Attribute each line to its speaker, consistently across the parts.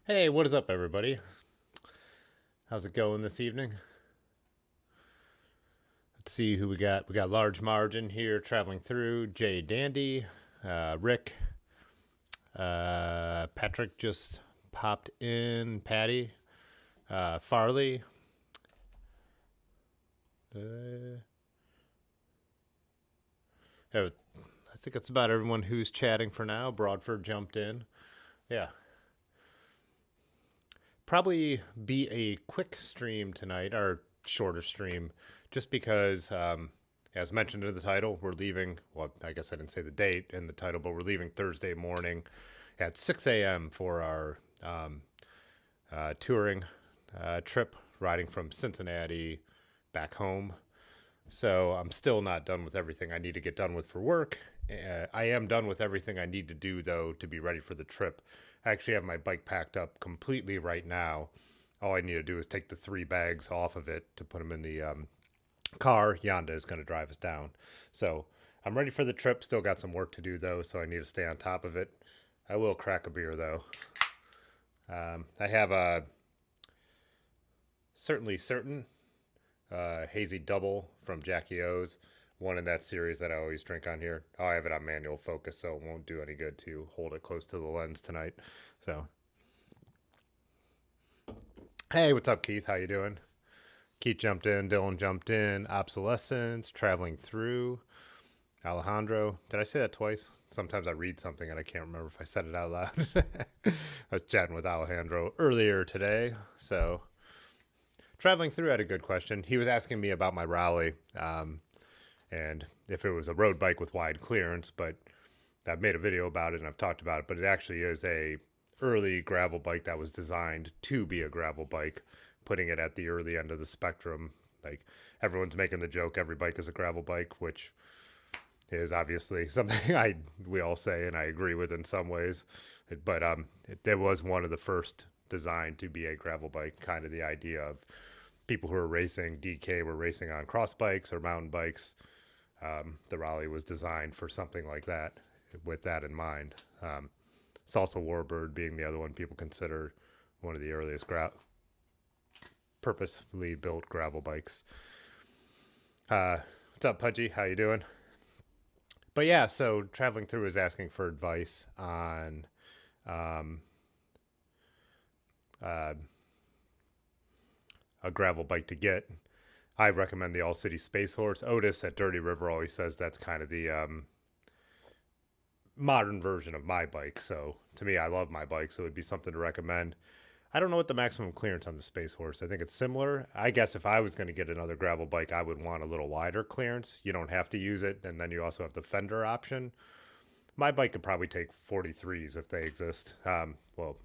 Speaker 1: Hey, what is up, everybody? How's it going this evening? Let's see who we got. We got Large Margin here traveling through. Jay Dandy, Rick, Patrick just popped in. Patty, Farley. Uh, I think that's about everyone who's chatting for now. Broadford jumped in. Yeah, probably be a quick stream tonight, or shorter stream, just because, as mentioned in the title, we're leaving. Well, I guess I didn't say the date in the title, but we're leaving Thursday morning at 6 a.m. for our touring trip, riding from Cincinnati back home. So I'm still not done with everything I need to get done with for work. I am done with everything I need to do, though, to be ready for the trip. I actually have my bike packed up completely right now. All I need to do is take the 3 bags off of it to put them in the car. Yonda is going to drive us down. So I'm ready for the trip. Still got some work to do, though, so I need to stay on top of it. I will crack a beer, though. I have a certainly certain hazy double from Jackie O's, one in that series that I always drink on here. Oh, I have it on manual focus, so it won't do any good to hold it close to the lens tonight. So, hey, what's up, Keith? How you doing? Keith jumped in, Dylan jumped in, Obsolescence, Traveling Through, Alejandro. Did I say that twice? Sometimes I read something and I can't remember if I said it out loud. I was chatting with Alejandro earlier today, so Traveling Through had a good question. He was asking me about my rally, and if it was a road bike with wide clearance, but I've made a video about it and I've talked about it, but it actually is a early gravel bike that was designed to be a gravel bike, putting it at the early end of the spectrum. Like, everyone's making the joke every bike is a gravel bike, which is obviously something we all say and I agree with in some ways. But it was one of the first designed to be a gravel bike. Kind of the idea of people who are racing DK were racing on cross bikes or mountain bikes. The Raleigh was designed for something like that, with that in mind. Salsa Warbird being the other one people consider one of the earliest purposefully built gravel bikes. What's up, Pudgy? How you doing? But yeah, so Traveling Through is asking for advice on uh, a gravel bike to get. I recommend the All City Space Horse. Otis at Dirty River always says that's kind of the modern version of my bike. So to me, I love my bike, so it would be something to recommend. I don't know what the maximum clearance on the Space Horse. I think it's similar. I guess if I was going to get another gravel bike, I would want a little wider clearance. You don't have to use it, and then you also have the fender option. My bike could probably take 43s if they exist. Well,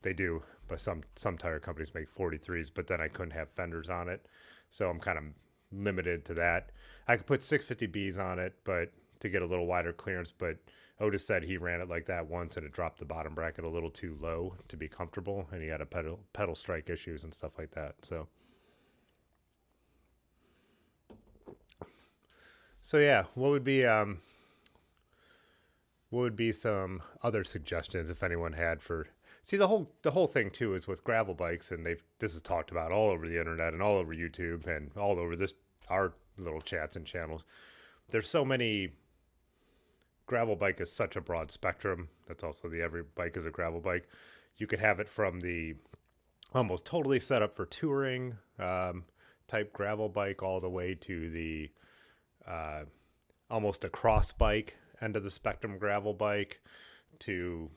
Speaker 1: they do, but some tire companies make 43s, but then I couldn't have fenders on it, so I'm kind of limited to that. I could put 650Bs on it, but to get a little wider clearance. But Otis said he ran it like that once and it dropped the bottom bracket a little too low to be comfortable, and he had a pedal strike issues and stuff like that. So yeah, what would be some other suggestions if anyone had for. See, the whole thing too is with gravel bikes, and this is talked about all over the internet and all over YouTube and all over this our little chats and channels. There's so many. Gravel bike is such a broad spectrum. That's also the every bike is a gravel bike. You could have it from the almost totally set up for touring type gravel bike all the way to the uh, almost a cross bike end of the spectrum gravel bike to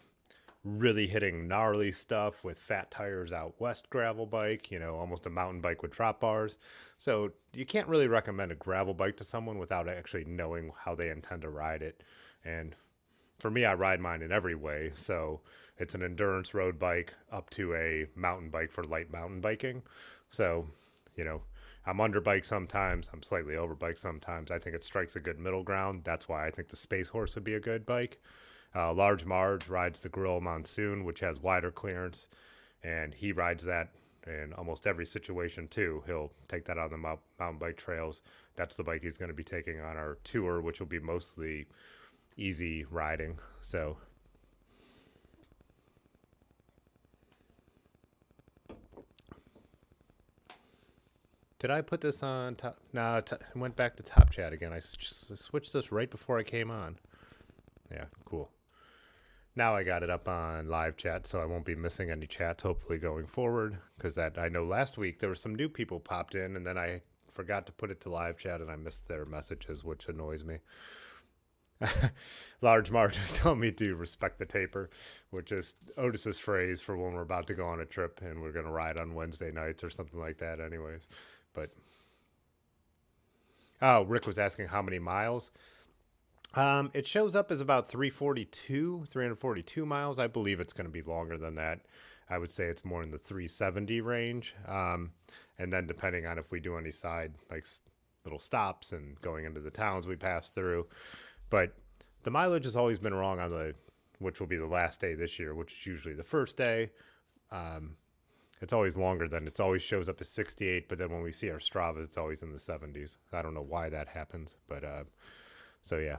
Speaker 1: really hitting gnarly stuff with fat tires out west gravel bike, almost a mountain bike with drop bars. So you can't really recommend a gravel bike to someone without actually knowing how they intend to ride it. And for me, I ride mine in every way. So it's an endurance road bike up to a mountain bike for light mountain biking. So, you know, I'm under bike sometimes, I'm slightly over bike sometimes. I think it strikes a good middle ground. That's why I think the Space Horse would be a good bike. Large Marge rides the Gorilla Monsoon, which has wider clearance, and he rides that in almost every situation too. He'll take that on the mountain bike trails. That's the bike he's going to be taking on our tour, which will be mostly easy riding. So Did I put this on top? No, I went back to top chat again. I switched this right before I came on. Yeah, cool. Now I got it up on live chat, so I won't be missing any chats, hopefully, going forward. Because that I know last week there were some new people popped in, and then I forgot to put it to live chat, and I missed their messages, which annoys me. Large Marge is telling me to respect the taper, which is Otis's phrase for when we're about to go on a trip and we're going to ride on Wednesday nights or something like that, anyways. But oh, Rick was asking how many miles. It shows up as about 342 miles. I believe it's going to be longer than that. I would say it's more in the 370 range. And then depending on if we do any side, like little stops and going into the towns we pass through. But the mileage has always been wrong on which will be the last day this year, which is usually the first day. It's always longer than it always shows up as 68, but then when we see our Strava, it's always in the 70s. I don't know why that happens, but so yeah.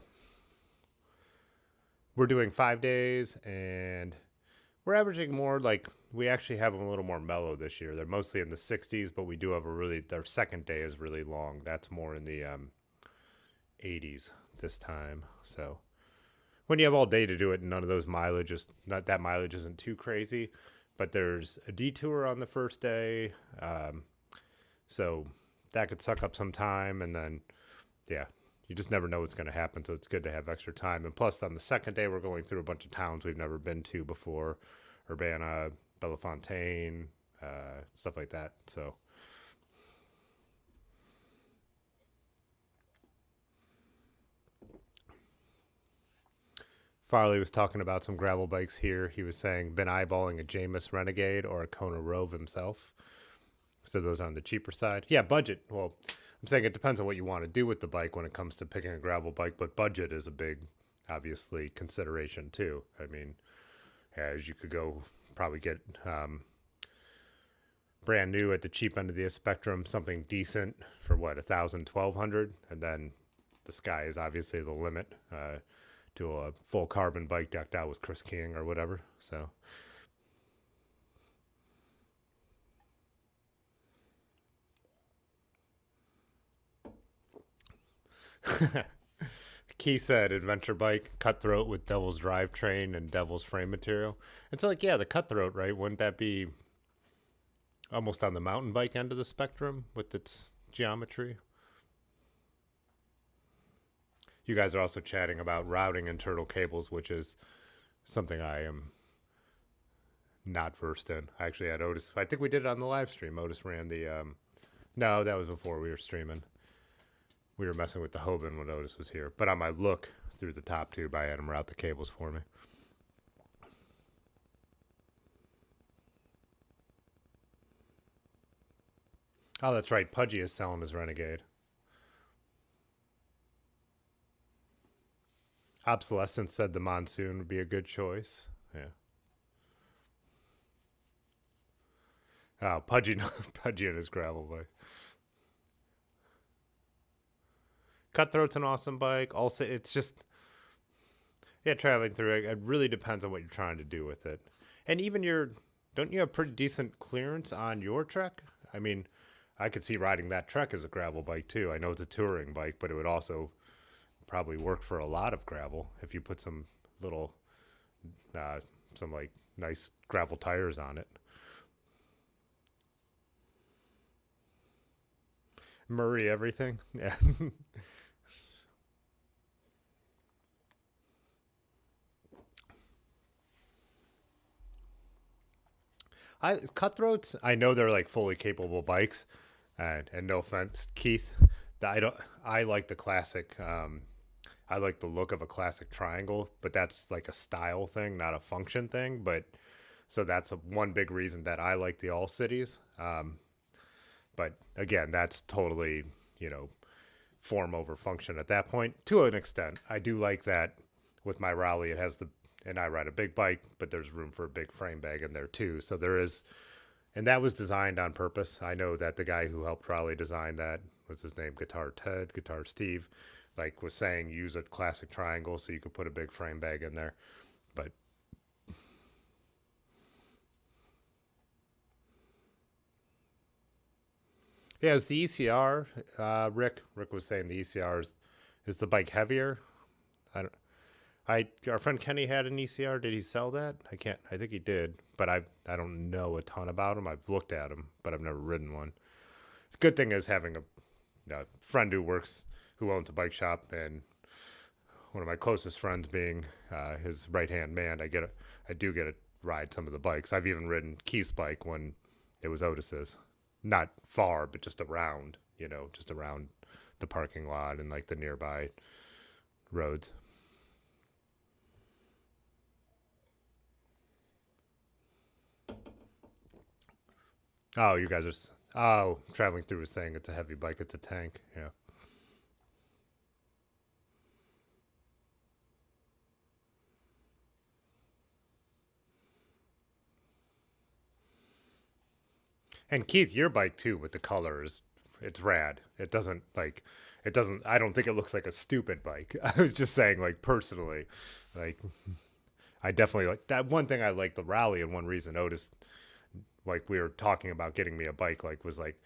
Speaker 1: We're doing 5 days, and we're averaging more like we actually have them a little more mellow this year. They're mostly in the 60s, but we do have their second day is really long. That's more in the 80s this time. So when you have all day to do it, none of those mileage isn't too crazy, but there's a detour on the first day. So that could suck up some time, and then, yeah, you just never know what's going to happen. So it's good to have extra time. And plus on the second day, we're going through a bunch of towns we've never been to before, Urbana, Bellefontaine, stuff like that. So Farley was talking about some gravel bikes here. He was saying, been eyeballing a Jameis Renegade or a Kona Rove himself. So those on the cheaper side. Yeah, budget. Well, I'm saying it depends on what you want to do with the bike when it comes to picking a gravel bike, but budget is a big, obviously, consideration too. I mean, as you could go probably get brand new at the cheap end of the spectrum, something decent for what, 1,000, 1,200, and then the sky is obviously the limit. To a full carbon bike decked out with Chris King or whatever. So Key said adventure bike, cutthroat with Devil's drivetrain and Devil's frame material. It's like, yeah, the cutthroat, right? Wouldn't that be almost on the mountain bike end of the spectrum with its geometry? You guys are also chatting about routing and turtle cables, which is something I am not versed in. I actually had Otis. I think we did it on the live stream. Otis ran the. No, that was before we were streaming. We were messing with the Hoban when Otis was here. But on my look through the top tube, I had him route the cables for me. Oh, that's right. Pudgy is selling his Renegade. Obsolescence said the Monsoon would be a good choice. Yeah. Oh, Pudgy and his gravel bike. Cutthroat's an awesome bike. Also, it's just, yeah, traveling through it really depends on what you're trying to do with it. And even don't you have pretty decent clearance on your Trek? I mean, I could see riding that Trek as a gravel bike too. I know it's a touring bike, but it would also probably work for a lot of gravel if you put some little, some like nice gravel tires on it. Murray everything. Yeah. Cutthroats, I know they're like fully capable bikes, and no offense, Keith, I like the classic. I like the look of a classic triangle, but that's like a style thing, not a function thing. But so that's one big reason that I like the All Cities. But again, that's totally, form over function at that point to an extent. I do like that with my Raleigh. It has and I ride a big bike, but there's room for a big frame bag in there too. So there is, and that was designed on purpose. I know that the guy who helped Raleigh design that, what's his name? Guitar Steve, like was saying use a classic triangle so you could put a big frame bag in there. But Yeah, is the ECR, Rick was saying the ECR is the bike heavier? I don't, our friend Kenny had an ECR. Did he sell that? I think he did, but I don't know a ton about him. I've looked at him, but I've never ridden one. The good thing is having a friend who owns a bike shop, and one of my closest friends being his right hand man. I do get to ride some of the bikes. I've even ridden Keith's bike when it was Otis's, not far, but just around, just around the parking lot and like the nearby roads. Oh, you guys are. Oh, traveling through was saying it's a heavy bike. It's a tank. Yeah. And Keith, your bike too with the colors, it's rad. I don't think it looks like a stupid bike. I was just saying like personally, like I definitely like that one thing I like the rally and one reason Otis like we were talking about getting me a bike like was like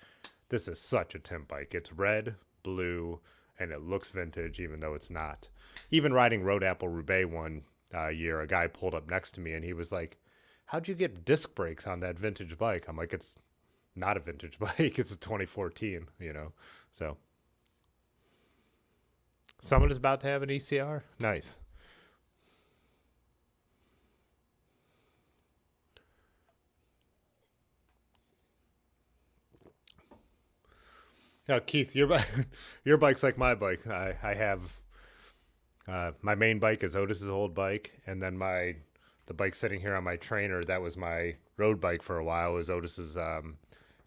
Speaker 1: this is such a Tim bike. It's red, blue, and it looks vintage even though it's not. Even riding Road Apple Roubaix one year, a guy pulled up next to me and he was like, "How'd you get disc brakes on that vintage bike?" I'm like, "It's not a vintage bike. It's a 2014, So someone is about to have an ECR. Nice. Now, Keith, your bike's like my bike. I have my main bike is Otis's old bike, and then the bike sitting here on my trainer that was my road bike for a while is Otis's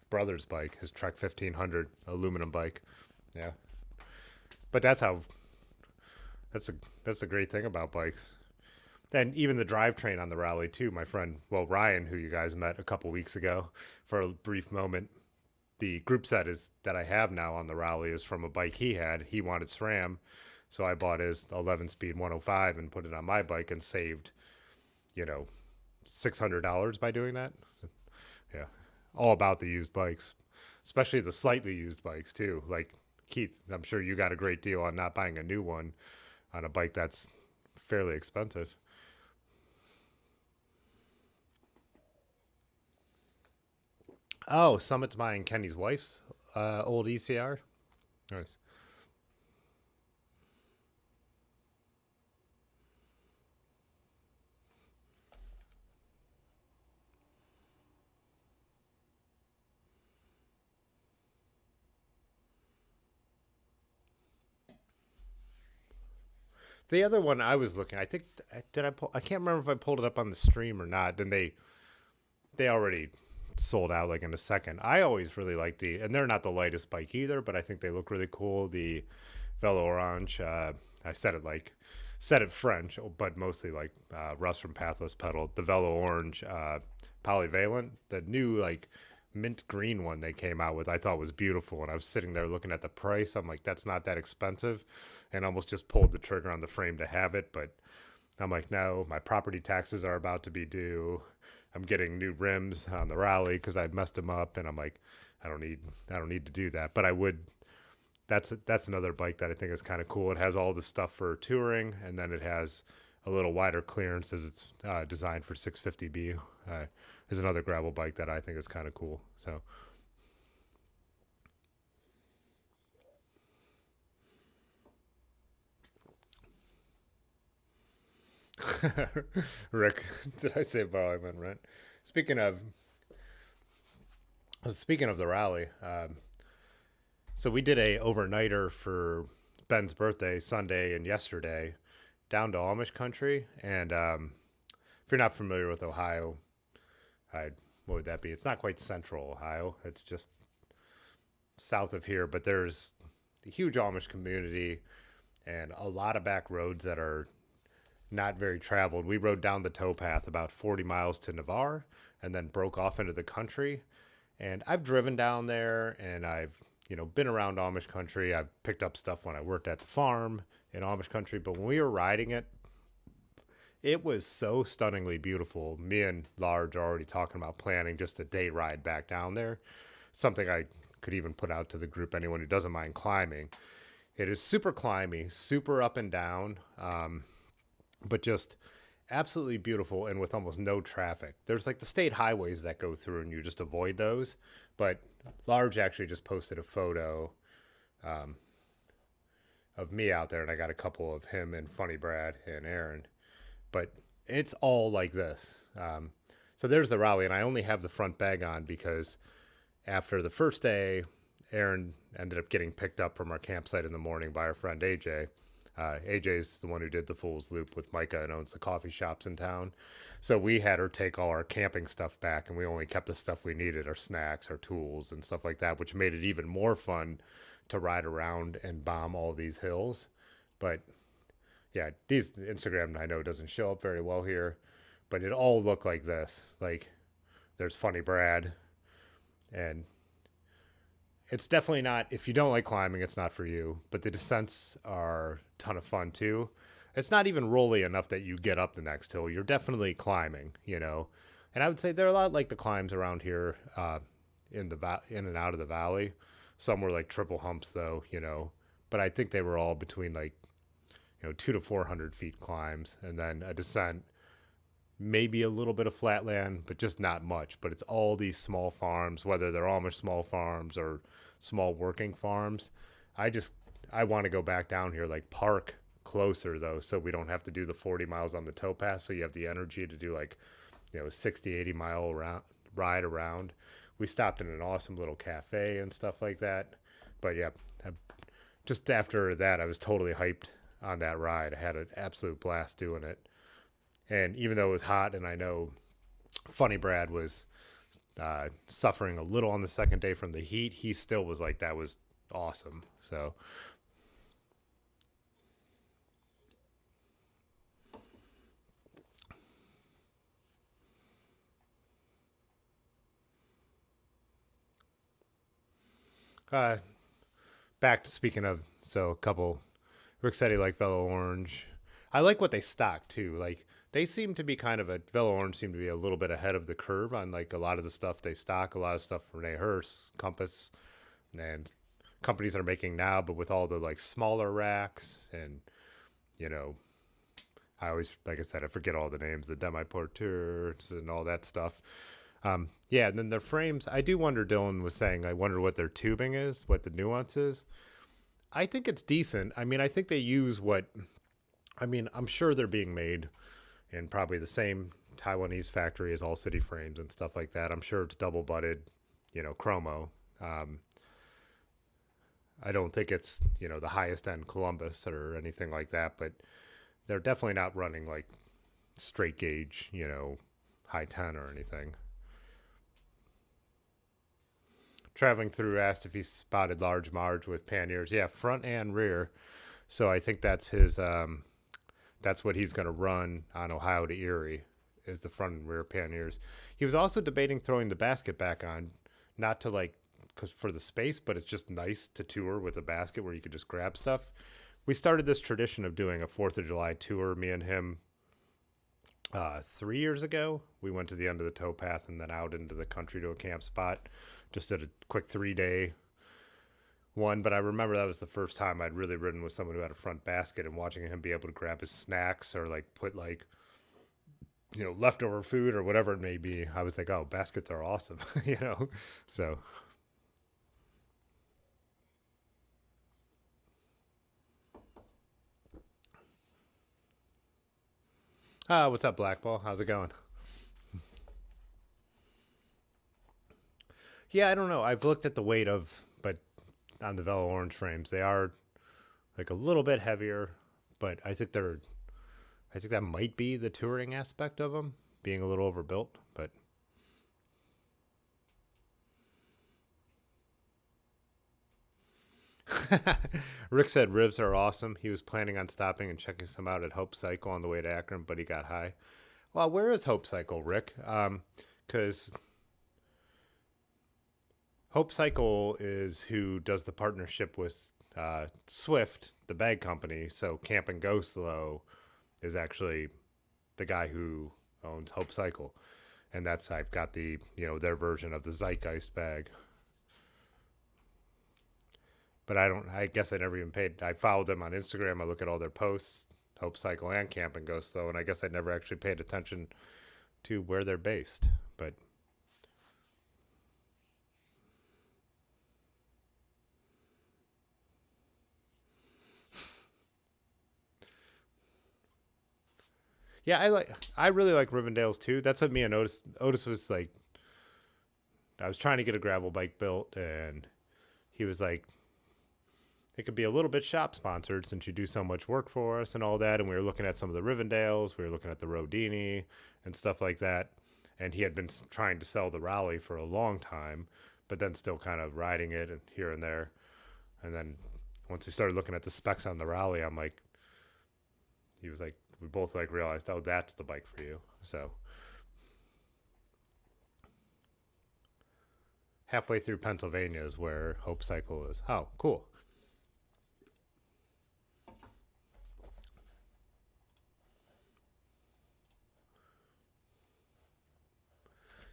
Speaker 1: brother's bike, his Trek 1500 aluminum bike. Yeah, but that's a that's a great thing about bikes. And even the drivetrain on the rally too. My friend, well, Ryan, who you guys met a couple weeks ago for a brief moment, the group set is that I have now on the rally is from a bike he had. He wanted SRAM, so I bought his 11 speed 105 and put it on my bike and saved, you know, $600 by doing that. So, yeah, all about the used bikes, especially the slightly used bikes too. Like Keith, I'm sure you got a great deal on not buying a new one on a bike that's fairly expensive. Oh, Summit's buying Kenny's wife's old ECR. Nice. The other one I was looking, I think did I pull? I can't remember if I pulled it up on the stream or not. Then they already sold out like in a second. I always really like and they're not the lightest bike either, but I think they look really cool. The Velo Orange. I said it French, but mostly like Russ from Pathless Pedal. The Velo Orange polyvalent, the new like mint green one they came out with, I thought was beautiful. And I was sitting there looking at the price. I'm like, that's not that expensive, and almost just pulled the trigger on the frame to have it. But I'm like, no, my property taxes are about to be due. I'm getting new rims on the rally because I messed them up, and I'm like, I don't need to do that. But I would. That's another bike that I think is kind of cool. It has all the stuff for touring, and then it has a little wider clearance as it's designed for 650B. Is another gravel bike that I think is kind of cool. So Rick, did I say bow? I meant rent. Speaking of speaking of the rally, so we did a overnighter for Ben's birthday Sunday and yesterday down to Amish Country. And if you're not familiar with Ohio, I what would that be? It's not quite central Ohio. It's just south of here, but there's a huge Amish community and a lot of back roads that are not very traveled. We rode down the towpath about 40 miles to Navarre and then broke off into the country. And I've driven down there and I've, been around Amish country. I've picked up stuff when I worked at the farm in Amish country. But when we were riding it, it was so stunningly beautiful. Me and Large are already talking about planning just a day ride back down there. Something I could even put out to the group, anyone who doesn't mind climbing. It is super climby, super up and down, but just absolutely beautiful and with almost no traffic. There's like the state highways that go through and you just avoid those. But Large actually just posted a photo of me out there, and I got a couple of him and Funny Brad and Aaron. But it's all like this. So there's the rally, and I only have the front bag on because after the first day, Aaron ended up getting picked up from our campsite in the morning by our friend AJ. AJ's the one who did the Fool's Loop with Micah and owns the coffee shops in town. So we had her take all our camping stuff back, and we only kept the stuff we needed, our snacks, our tools, and stuff like that, which made it even more fun to ride around and bomb all these hills. But yeah, these Instagram, I know, doesn't show up very well here, but it all looked like this. Like, there's Funny Brad, and it's definitely not, if you don't like climbing, it's not for you, but the descents are a ton of fun too. It's not even rolly enough that you get up the next hill. You're definitely climbing, you know. And I would say they're a lot like the climbs around here in and out of the valley. Some were like triple humps though, you know, but I think they were all between like, you know, 200 to 400 feet climbs, and then a descent, maybe a little bit of flatland, but just not much. But it's all these small farms, whether they're Amish small farms or small working farms. I want to go back down here, like park closer though, so we don't have to do the 40 miles on the towpath. So you have the energy to do like, you know, a 60, 80 mile ride around. We stopped in an awesome little cafe and stuff like that. But yeah, just after that, I was totally hyped on that ride. I had an absolute blast doing it. And even though it was hot, and I know Funny Brad was suffering a little on the second day from the heat, he still was like, that was awesome. So back to speaking of, so a couple, Rick said he liked Velo Orange. I like what they stock too. Like, they seem to be kind of Velo Orange seem to be a little bit ahead of the curve on like a lot of the stuff they stock, a lot of stuff from Renee Hurst, Compass, and companies are making now, but with all the like smaller racks and, you know, I always, like I said, I forget all the names, the demi-porteurs and all that stuff. Yeah, and then their frames, I do wonder, Dylan was saying, I wonder what their tubing is, what the nuance is. I think it's decent. I mean, I think they use I'm sure they're being made in probably the same Taiwanese factory as All City Frames and stuff like that. I'm sure it's double butted, you know, chromo. I don't think it's, you know, the highest end Columbus or anything like that, but they're definitely not running like straight gauge, you know, high 10 or anything. Traveling through asked if he spotted Large Marge with panniers. Yeah, front and rear. So I think that's his, that's what he's going to run on Ohio to Erie, is the front and rear panniers. He was also debating throwing the basket back on, not to like, because for the space, but it's just nice to tour with a basket where you could just grab stuff. We started this tradition of doing a 4th of July tour, me and him, 3 years ago. We went to the end of the towpath and then out into the country to a camp spot. Just did a quick 3-day one, but I remember that was the first time I'd really ridden with someone who had a front basket, and watching him be able to grab his snacks or like put like, you know, leftover food or whatever it may be. I was like, oh, baskets are awesome, you know? So. What's up, Blackball? How's it going? Yeah, I don't know. I've looked at the weight but on the Velo Orange frames, they are like a little bit heavier, but I think that might be the touring aspect of them being a little overbuilt, but. Rick said ribs are awesome. He was planning on stopping and checking some out at Hope Cycle on the way to Akron, but he got high. Well, where is Hope Cycle, Rick? Because Hope Cycle is who does the partnership with Swift, the bag company. So Camp and Go Slow is actually the guy who owns Hope Cycle. And I've got the, you know, their version of the Zeitgeist bag. but I guess I never even paid. I followed them on Instagram. I look at all their posts, Hope Cycle and Camp and Go Slow, and I guess I never actually paid attention to where they're based. But yeah, I really like Rivendell's too. That's what me and Otis was like. I was trying to get a gravel bike built, and he was like, it could be a little bit shop sponsored since you do so much work for us and all that. And we were looking at some of the Rivendales, we were looking at the Rodini and stuff like that. And he had been trying to sell the Raleigh for a long time, but then still kind of riding it and here and there. And then once we started looking at the specs on the Raleigh, I'm like, he was like, we both like realized, oh, that's the bike for you. So halfway through Pennsylvania is where Hope Cycle is. Oh, cool.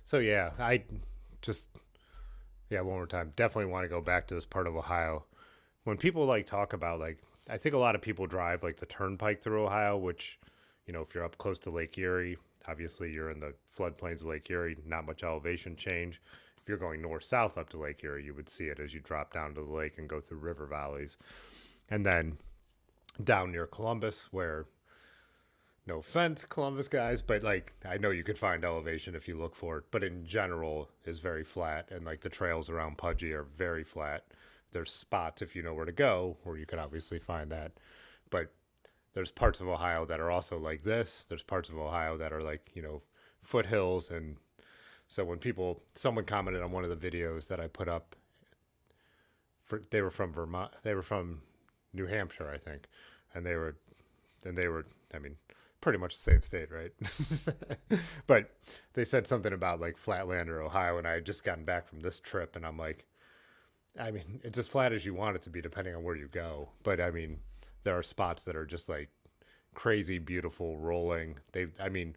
Speaker 1: So yeah, I just yeah, one more time. Definitely want to go back to this part of Ohio. When people like talk about like I think a lot of people drive like the turnpike through Ohio, which, if you're up close to Lake Erie, obviously you're in the floodplains of Lake Erie, not much elevation change. If you're going north south up to Lake Erie, you would see it as you drop down to the lake and go through river valleys. And then down near Columbus, where no offense, Columbus guys, but like I know you could find elevation if you look for it, but in general is very flat, and like the trails around Pudgy are very flat. There's spots if you know where to go where you could obviously find that, but there's parts of Ohio that are also like this. There's parts of Ohio that are like foothills, and so when someone commented on one of the videos that I put up, they were from Vermont, they were from New Hampshire, I think, and they were, I mean, pretty much the same state, right? But they said something about like Flatlander, Ohio, and I had just gotten back from this trip, and I'm like, I mean, it's as flat as you want it to be, depending on where you go. But I mean, there are spots that are just like crazy, beautiful, rolling. I mean,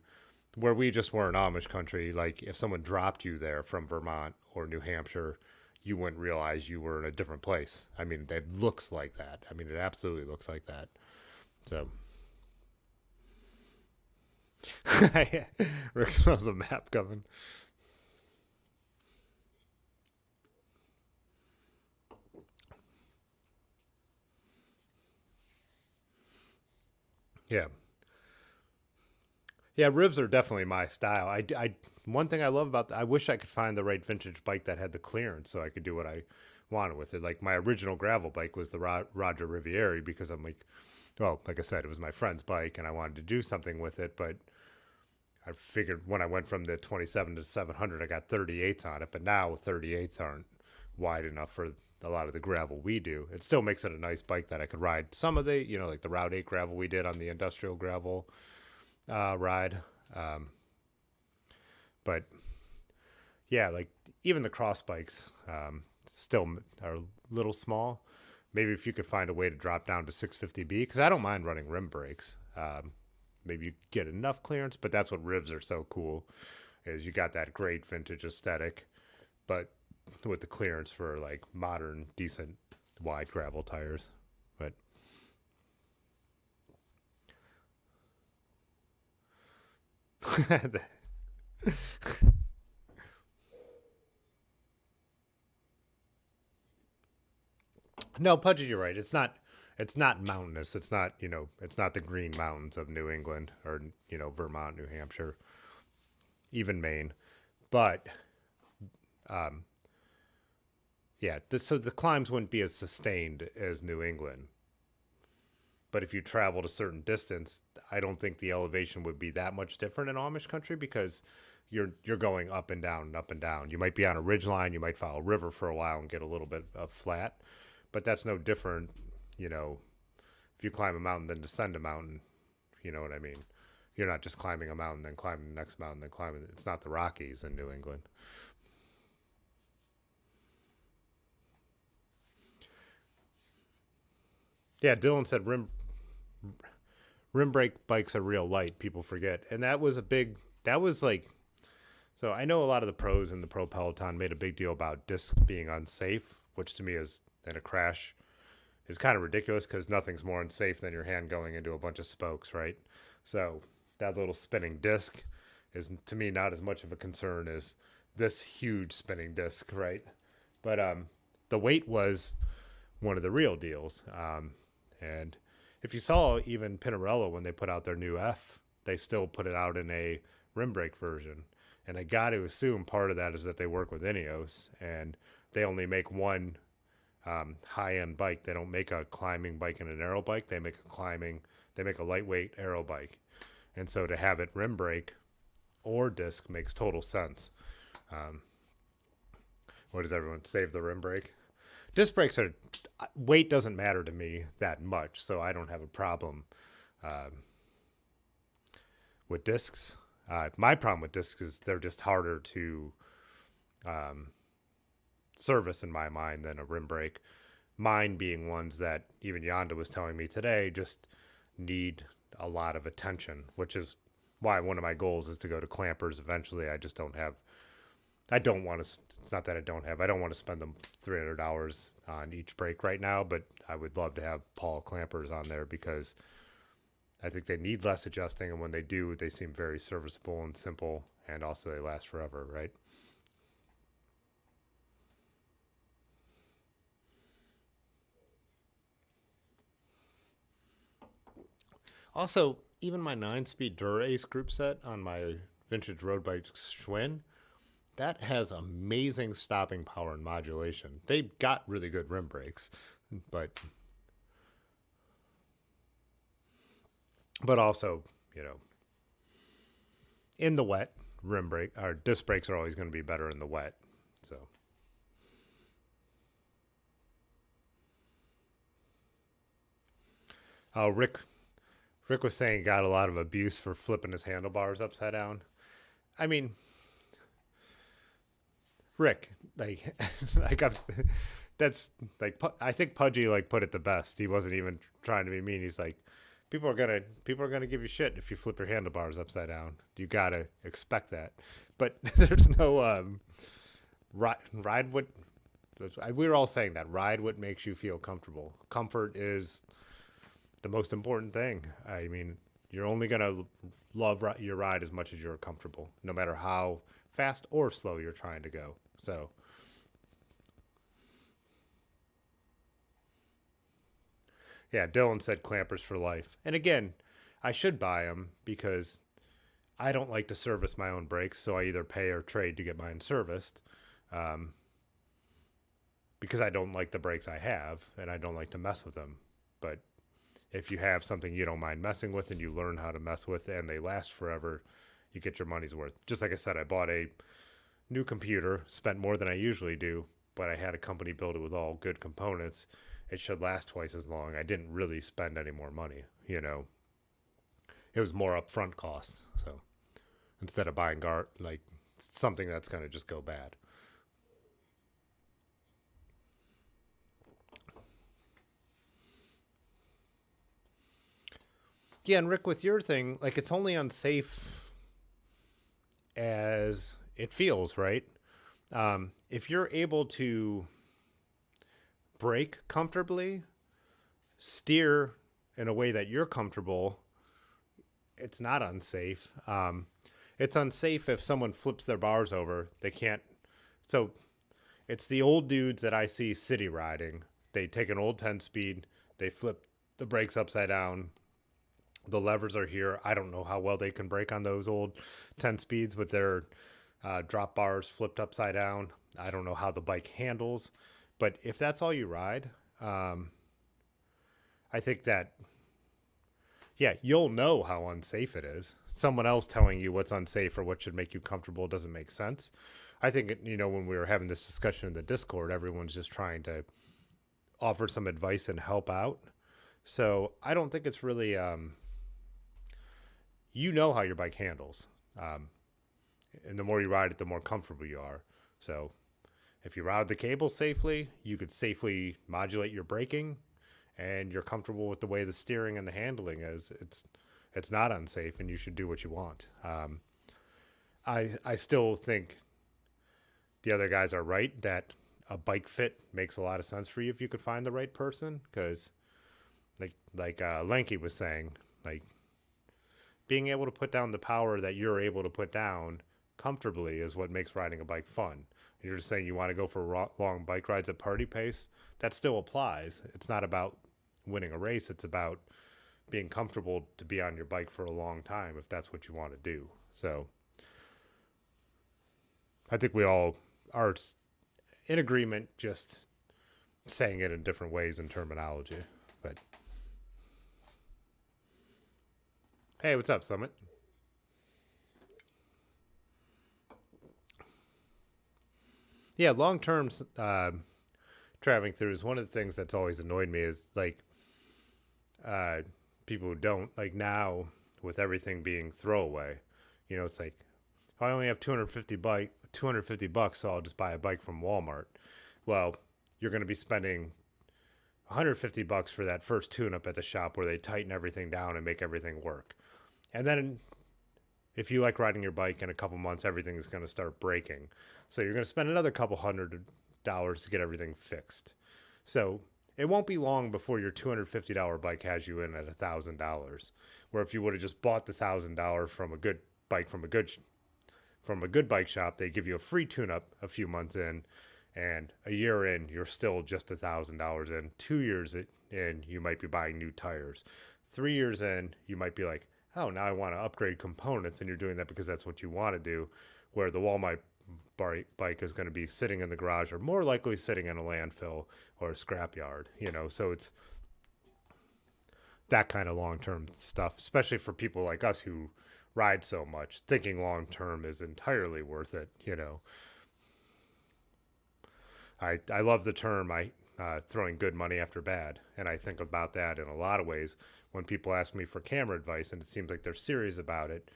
Speaker 1: where we just were in Amish country, like if someone dropped you there from Vermont or New Hampshire, you wouldn't realize you were in a different place. I mean, it looks like that. I mean, it absolutely looks like that. So Rick smells a map coming. Yeah. Yeah, ribs are definitely my style. One thing I love about I wish I could find the right vintage bike that had the clearance so I could do what I wanted with it. Like my original gravel bike was the Roger Riviere because I'm like, well, like I said, it was my friend's bike and I wanted to do something with it, but I figured when I went from the 27 to 700, I got 38s on it, but now 38s aren't wide enough for a lot of the gravel we do. It still makes it a nice bike that I could ride some of the, like the Route 8 gravel we did on the industrial gravel ride. Um, but yeah, like even the cross bikes still are a little small. Maybe if you could find a way to drop down to 650B, because I don't mind running rim brakes. Maybe you get enough clearance, but that's what ribs are so cool, is you got that great vintage aesthetic, but with the clearance for like modern, decent, wide gravel tires. But no, Pudgy, you're right. It's not. It's not mountainous. It's not. It's not the Green Mountains of New England or Vermont, New Hampshire, even Maine. But yeah, so the climbs wouldn't be as sustained as New England. But if you traveled a certain distance, I don't think the elevation would be that much different in Amish country because you're going up and down and up and down. You might be on a ridge line, you might follow a river for a while and get a little bit of flat, but that's no different, you know, if you climb a mountain then descend a mountain, you know what I mean? You're not just climbing a mountain then climbing the next mountain then climbing. It's not the Rockies in New England. Yeah, Dylan said rim brake bikes are real light. People forget, and that was a big. That was like. So I know a lot of the pros in the pro peloton made a big deal about discs being unsafe, which to me is in a crash. is kind of ridiculous because nothing's more unsafe than your hand going into a bunch of spokes, right? So that little spinning disc is, to me, not as much of a concern as this huge spinning disc, right? But the weight was one of the real deals. And if you saw even Pinarello when they put out their new F, they still put it out in a rim brake version. And I got to assume part of that is that they work with EOS and they only make one high-end bike. They don't make a climbing bike and an aero bike. They make a lightweight aero bike. And so to have it rim brake or disc makes total sense. What does everyone save the rim brake? Disc brakes weight doesn't matter to me that much, so I don't have a problem with discs. My problem with discs is they're just harder to service in my mind than a rim brake. Mine being ones that even Yonda was telling me today just need a lot of attention, which is why one of my goals is to go to clampers eventually. I just don't have. I don't want to. It's not that I don't have. I don't want to spend them $300 on each brake right now, but I would love to have Paul clampers on there because I think they need less adjusting, and when they do, they seem very serviceable and simple, and also they last forever, right? Also, even my 9-speed Dura-Ace group set on my vintage road bike Schwinn, that has amazing stopping power and modulation. They've got really good rim brakes, but also, in the wet, rim brake or disc brakes are always going to be better in the wet. So Rick was saying he got a lot of abuse for flipping his handlebars upside down. I mean, Rick, like, that's like, I think Pudgy put it the best. He wasn't even trying to be mean. He's like, people are gonna give you shit if you flip your handlebars upside down. You gotta expect that. But there's no ride what. We were all saying that ride what makes you feel comfortable. Comfort is the most important thing. I mean, you're only gonna love your ride as much as you're comfortable, no matter how fast or slow you're trying to go. So, yeah, Dylan said clampers for life. And again, I should buy them because I don't like to service my own brakes, so I either pay or trade to get mine serviced. Because I don't like the brakes I have, and I don't like to mess with them. But if you have something you don't mind messing with and you learn how to mess with it and they last forever, you get your money's worth. Just like I said, I bought a new computer, spent more than I usually do, but I had a company build it with all good components. It should last twice as long. I didn't really spend any more money, It was more upfront cost. So instead of buying something that's going to just go bad. Yeah, and Rick, with your thing, it's only unsafe as it feels, right? If you're able to brake comfortably, steer in a way that you're comfortable, it's not unsafe. It's unsafe if someone flips their bars over. They can't. So it's the old dudes that I see city riding. They take an old 10-speed, they flip the brakes upside down. The levers are here. I don't know how well they can brake on those old 10 speeds with their drop bars flipped upside down. I don't know how the bike handles. But if that's all you ride, I think that, yeah, you'll know how unsafe it is. Someone else telling you what's unsafe or what should make you comfortable doesn't make sense. I think, when we were having this discussion in the Discord, everyone's just trying to offer some advice and help out. So I don't think it's really, you know how your bike handles. And the more you ride it, the more comfortable you are. So if you ride the cable safely, you could safely modulate your braking, and you're comfortable with the way the steering and the handling is. It's not unsafe, and you should do what you want. I still think the other guys are right that a bike fit makes a lot of sense for you if you could find the right person. Because like Lanky was saying, like being able to put down the power that you're able to put down comfortably is what makes riding a bike fun. You're just saying you want to go for long bike rides at party pace. That still applies. It's not about winning a race. It's about being comfortable to be on your bike for a long time if that's what you want to do. So I think we all are in agreement, just saying it in different ways in terminology. But hey, what's up, Summit? Yeah, long term traveling through is one of the things that's always annoyed me is like uh, people who don't like now with everything being throwaway. You know, it's like I only have 250 bucks, so I'll just buy a bike from Walmart. Well, you're going to be spending 150 bucks for that first tune-up at the shop where they tighten everything down and make everything work. And then if you like riding your bike in a couple months, everything is going to start breaking. So you're going to spend another couple $100 to get everything fixed. So it won't be long before your $250 bike has you in at $1,000. Where if you would have just bought the $1,000 from a good bike from a good bike shop, they give you a free tune-up a few months in, and a year in, you're still just $1,000 in. 2 years in, you might be buying new tires. 3 years in, you might be like, oh, now I want to upgrade components, and you're doing that because that's what you want to do, where the Walmart bike is going to be sitting in the garage or more likely sitting in a landfill or a scrapyard, you know. So it's that kind of long-term stuff, especially for people like us who ride so much. Thinking long-term is entirely worth it, you know. I love the term throwing good money after bad, and I think about that in a lot of ways when people ask me for camera advice and it seems like they're serious about it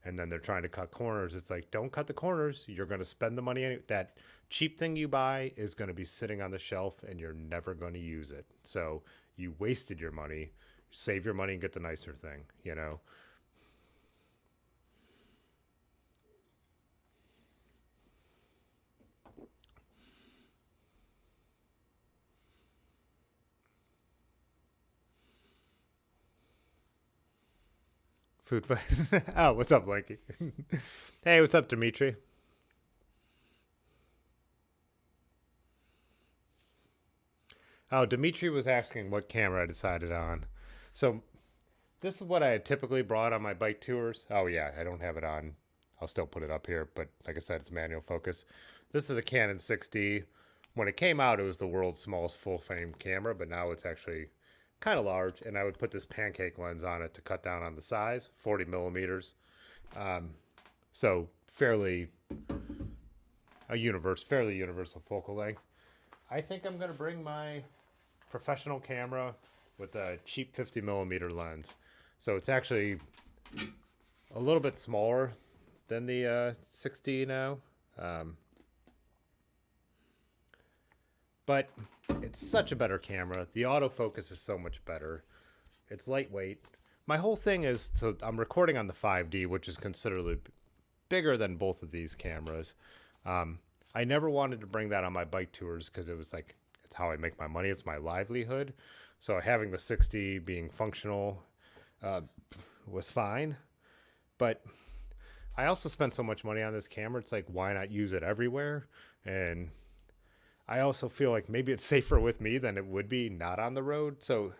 Speaker 1: and then they're trying to cut corners. It's like, don't cut the corners. You're going to spend the money. That cheap thing you buy is going to be sitting on the shelf and you're never going to use it. So you wasted your money. Save your money and get the nicer thing, you know. Food fight. Oh, what's up, Lanky? Hey, what's up, Dimitri? Oh, Dimitri was asking what camera I decided on. So this is what I had typically brought on my bike tours. Oh yeah, I don't have it on. I'll still put it up here, but like I said, it's manual focus. This is a Canon 6D. When it came out, it was the world's smallest full frame camera, but now it's actually kind of large. And I would put this pancake lens on it to cut down on the size, 40 millimeters. Um, so fairly universal focal length. I think I'm gonna bring my professional camera with a cheap 50 millimeter lens. So it's actually a little bit smaller than the 6D now. Um, but it's such a better camera. The autofocus is so much better. It's lightweight. My whole thing is, so I'm recording on the 5D, which is considerably bigger than both of these cameras. I never wanted to bring that on my bike tours because it was like, it's how I make my money. It's my livelihood. So having the 60 being functional was fine. But I also spent so much money on this camera. It's like, why not use it everywhere? And I also feel like maybe it's safer with me than it would be not on the road. So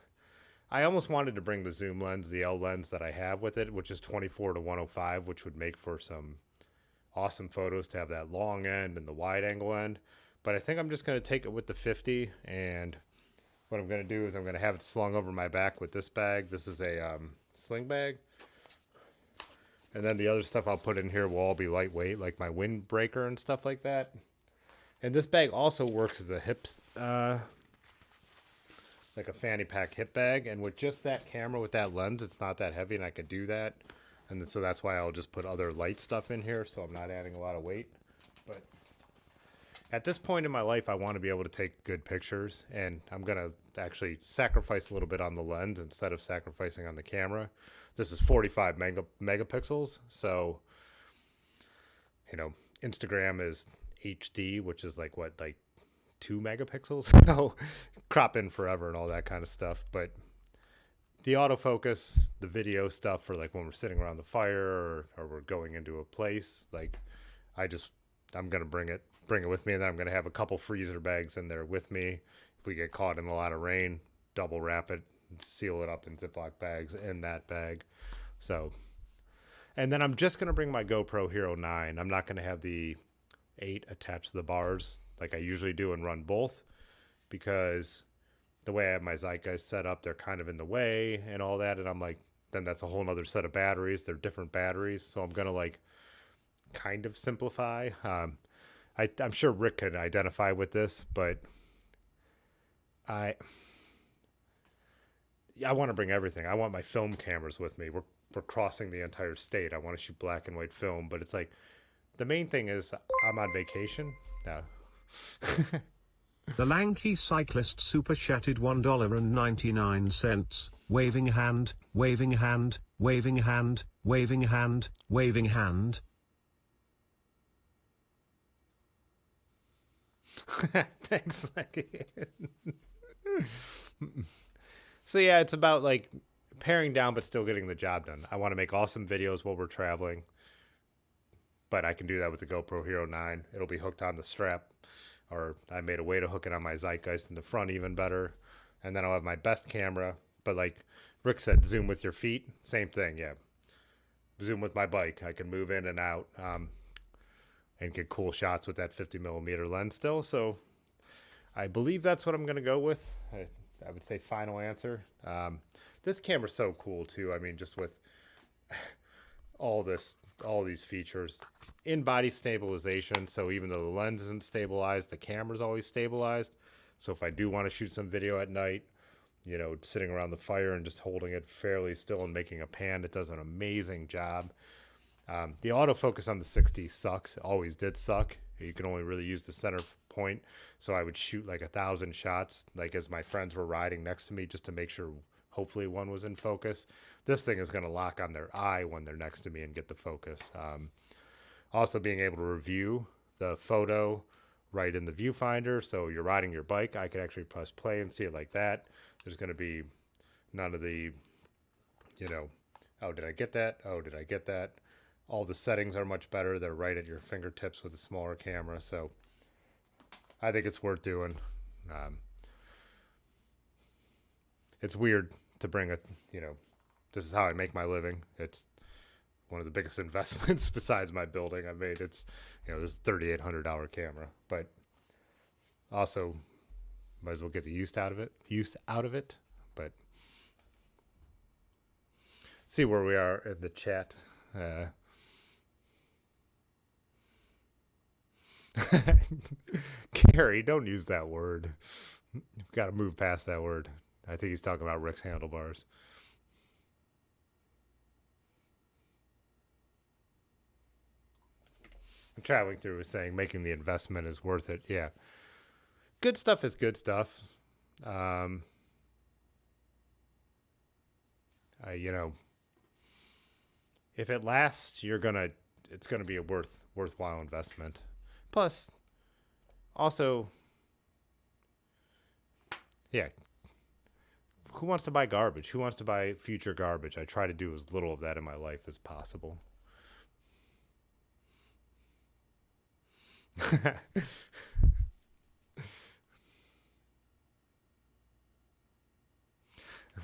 Speaker 1: I almost wanted to bring the zoom lens, the L lens that I have with it, which is 24 to 105, which would make for some awesome photos to have that long end and the wide angle end. But I think I'm just going to take it with the 50, and what I'm going to do is I'm going to have it slung over my back with this bag. This is a sling bag. And then the other stuff I'll put in here will all be lightweight, like my windbreaker and stuff like that. And this bag also works as a like a fanny pack hip bag. And with just that camera with that lens, it's not that heavy, and I could do that. And so that's why I'll just put other light stuff in here, so I'm not adding a lot of weight. But at this point in my life, I want to be able to take good pictures, and I'm going to actually sacrifice a little bit on the lens instead of sacrificing on the camera. This is 45 megapixels, so, you know, Instagram is HD, which is like 10 2 megapixels. So crop in forever and all that kind of stuff. But the autofocus, the video stuff for like when we're sitting around the fire or we're going into a place, like I'm gonna bring it with me, and then I'm gonna have a couple freezer bags in there with me. If we get caught in a lot of rain, double wrap it, seal it up in Ziploc bags in that bag. So, and then I'm just gonna bring my GoPro Hero 9. I'm not gonna have the 8 attached to the bars like I usually do and run both, because the way I have my Zeitgeist set up, they're kind of in the way and all that. And I'm like, then that's a whole nother set of batteries. They're different batteries. So I'm going to like kind of simplify. I'm sure Rick could identify with this, but I want to bring everything. I want my film cameras with me. We're crossing the entire state. I want to shoot black and white film, but it's like, the main thing is I'm on vacation. No.
Speaker 2: The lanky cyclist super chatted $1.99. Waving hand, waving hand, waving hand, waving hand, waving hand.
Speaker 1: Thanks, Lanky. So yeah, it's about like paring down but still getting the job done. I want to make awesome videos while we're traveling, but I can do that with the GoPro Hero 9. It'll be hooked on the strap, or I made a way to hook it on my Zeitgeist in the front even better. And then I'll have my best camera. But like Rick said, zoom with your feet. Same thing, yeah. Zoom with my bike. I can move in and out and get cool shots with that 50mm lens still. So I believe that's what I'm going to go with. I would say final answer. This camera's so cool too. I mean, just with all these features. In-body stabilization, so even though the lens isn't stabilized, the camera's always stabilized. So if I do want to shoot some video at night, you know, sitting around the fire and just holding it fairly still and making a pan, it does an amazing job. The autofocus on the 60 sucks. It always did suck. You can only really use the center point. So I would shoot like 1,000 shots, like as my friends were riding next to me, just to make sure hopefully one was in focus. This thing is going to lock on their eye when they're next to me and get the focus. Also being able to review the photo right in the viewfinder. So you're riding your bike, I could actually press play and see it like that. There's going to be none of the, you know, oh, did I get that? Oh, did I get that? All the settings are much better. They're right at your fingertips with a smaller camera. So I think it's worth doing. It's weird to bring a, you know, this is how I make my living. It's one of the biggest investments besides my building I've made. It's, you know, this $3,800 camera, but also might as well get the use out of it. But see where we are in the chat. Gary, don't use that word. You've got to move past that word. I think he's talking about Rick's handlebars. I'm traveling through is saying making the investment is worth it. Yeah. Good stuff is good stuff. You know, if it lasts, it's gonna be a worthwhile investment. Plus, also, yeah, who wants to buy garbage? Who wants to buy future garbage? I try to do as little of that in my life as possible.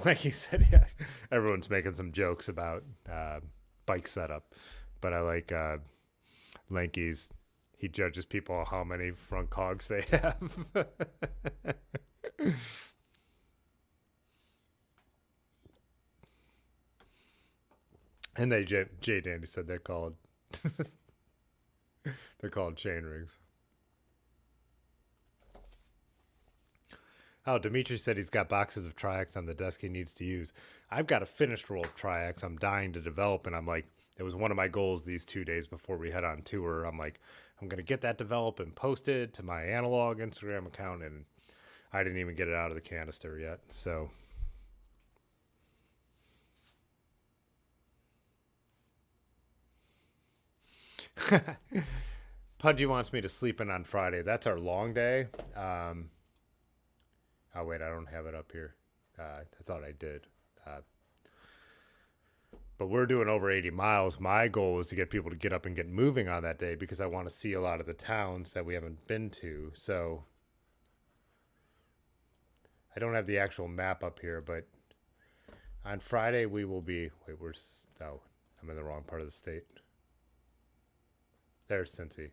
Speaker 1: Like you said, yeah, everyone's making some jokes about bike setup, but I like Lanky's. He judges people on how many front cogs they have. And Jay Dandy said they're called chain rings. Oh, Dimitri said he's got boxes of Triax on the desk he needs to use. I've got a finished roll of Triax I'm dying to develop, and I'm like, it was one of my goals these 2 days before we head on tour. I'm like, I'm going to get that developed and posted to my analog Instagram account, and I didn't even get it out of the canister yet. So Pudgy wants me to sleep in on Friday. That's our long day. Oh, wait, I don't have it up here. I thought I did. But we're doing over 80 miles. My goal is to get people to get up and get moving on that day because I want to see a lot of the towns that we haven't been to. So I don't have the actual map up here, but on Friday we will be... Wait, oh, I'm in the wrong part of the state. There's Cinci.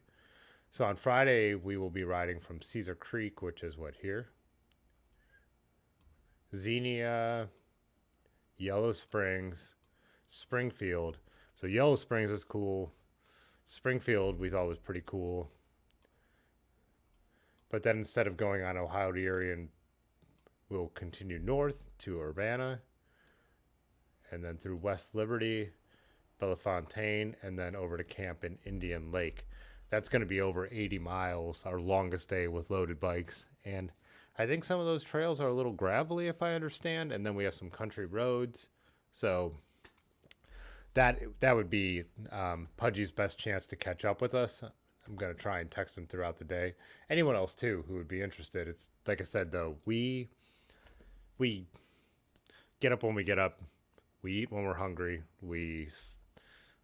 Speaker 1: So on Friday we will be riding from Cedar Creek, which is what here? Xenia, Yellow Springs, Springfield. So Yellow Springs is cool. Springfield we thought was pretty cool. But then instead of going on Ohio to Erie, we'll continue north to Urbana, and then through West Liberty, Bellefontaine, and then over to camp in Indian Lake. That's going to be over 80 miles, our longest day with loaded bikes. And I think some of those trails are a little gravelly, if I understand, and then we have some country roads. So that would be Pudgy's best chance to catch up with us. I'm going to try and text him throughout the day. Anyone else, too, who would be interested. It's like I said, though, we get up when we get up. We eat when we're hungry. We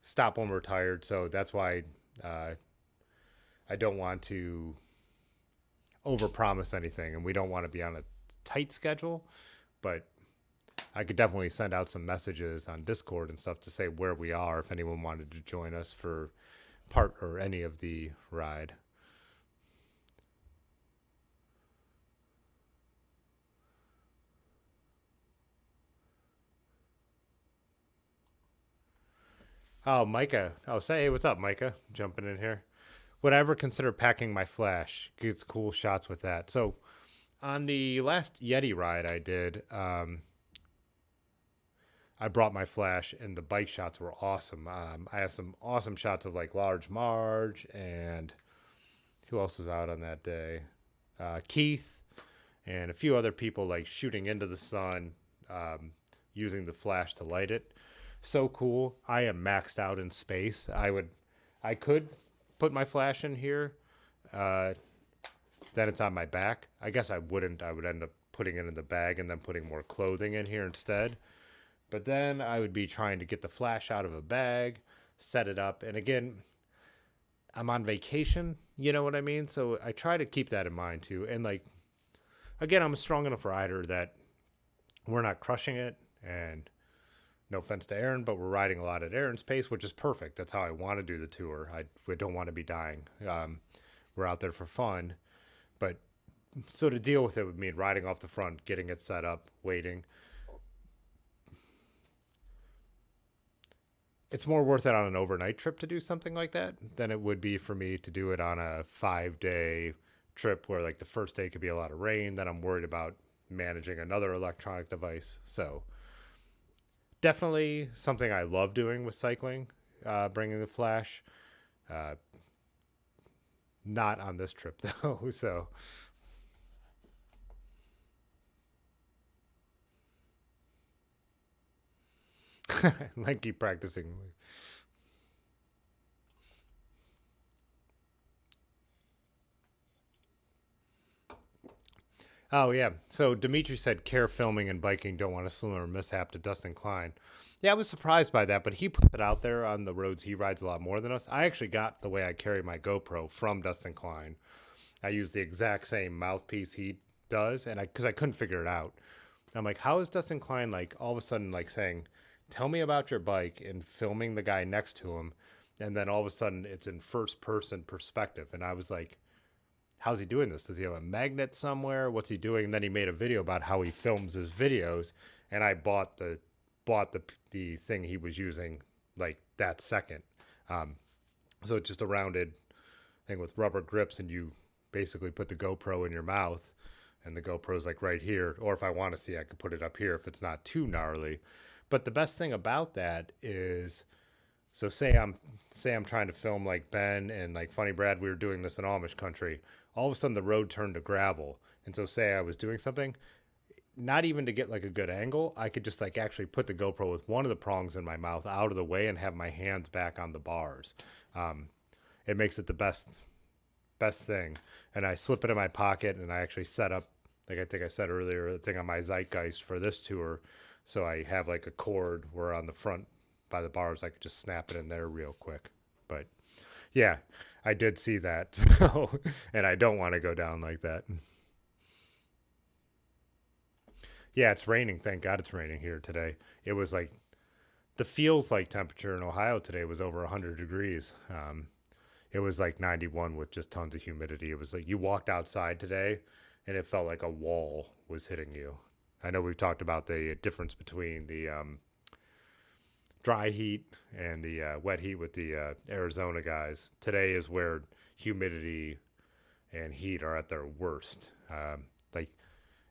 Speaker 1: stop when we're tired. So that's why I don't want to overpromise anything, and we don't want to be on a tight schedule. But I could definitely send out some messages on Discord and stuff to say where we are if anyone wanted to join us for part or any of the ride. Oh, Micah. Oh, say, hey, what's up, Micah? Jumping in here. Would I ever consider packing my flash? Gets cool shots with that. So on the last Yeti ride I did, I brought my flash, and the bike shots were awesome. I have some awesome shots of like Large Marge, and who else was out on that day? Keith, and a few other people like shooting into the sun, using the flash to light it. So cool. I am maxed out in space. I could put my flash in here. Then it's on my back. I guess I wouldn't. I would end up putting it in the bag and then putting more clothing in here instead. But then I would be trying to get the flash out of a bag, set it up. And again, I'm on vacation, you know what I mean? So I try to keep that in mind too. And like, again, I'm a strong enough rider that we're not crushing it. And no offense to Aaron, but we're riding a lot at Aaron's pace, which is perfect. That's how I want to do the tour. We don't want to be dying. We're out there for fun. But so to deal with it would mean riding off the front, getting it set up, waiting. It's more worth it on an overnight trip to do something like that than it would be for me to do it on a 5-day trip where like the first day could be a lot of rain. Then I'm worried about managing another electronic device. So definitely something I love doing with cycling, bringing the flash. Not on this trip though. So like keep practicing. Oh yeah. So Dimitri said care filming and biking don't want a similar mishap to Dustin Klein. Yeah, I was surprised by that, but he put it out there on the roads he rides a lot more than us. I actually got the way I carry my GoPro from Dustin Klein. I use the exact same mouthpiece he does, and because I couldn't figure it out. I'm like, how is Dustin Klein like all of a sudden like saying, "Tell me about your bike," and filming the guy next to him, and then all of a sudden it's in first person perspective, and I was like, how's he doing this? Does he have a magnet somewhere? What's he doing? And then he made a video about how he films his videos, and I bought the thing he was using like that second. So it's just a rounded thing with rubber grips, and you basically put the GoPro in your mouth, and the GoPro's like right here. Or if I want to see, I could put it up here if it's not too gnarly. But the best thing about that is, so say I'm trying to film like Ben and like Funny Brad, we were doing this in Amish Country. All of a sudden the road turned to gravel. And so say I was doing something, not even to get like a good angle, I could just like actually put the GoPro with one of the prongs in my mouth out of the way and have my hands back on the bars. It makes it the best best thing. And I slip it in my pocket, and I actually set up, like I think I said earlier, the thing on my Zeitgeist for this tour. So I have like a cord where on the front by the bars I could just snap it in there real quick. But yeah, I did see that. So, and I don't want to go down like that. Yeah, it's raining. Thank God it's raining here today. It was like the feels like temperature in Ohio today was over 100 degrees. It was like 91 with just tons of humidity. It was like you walked outside today and it felt like a wall was hitting you. I know we've talked about the difference between the dry heat and the wet heat with the Arizona guys. Today is where humidity and heat are at their worst. Like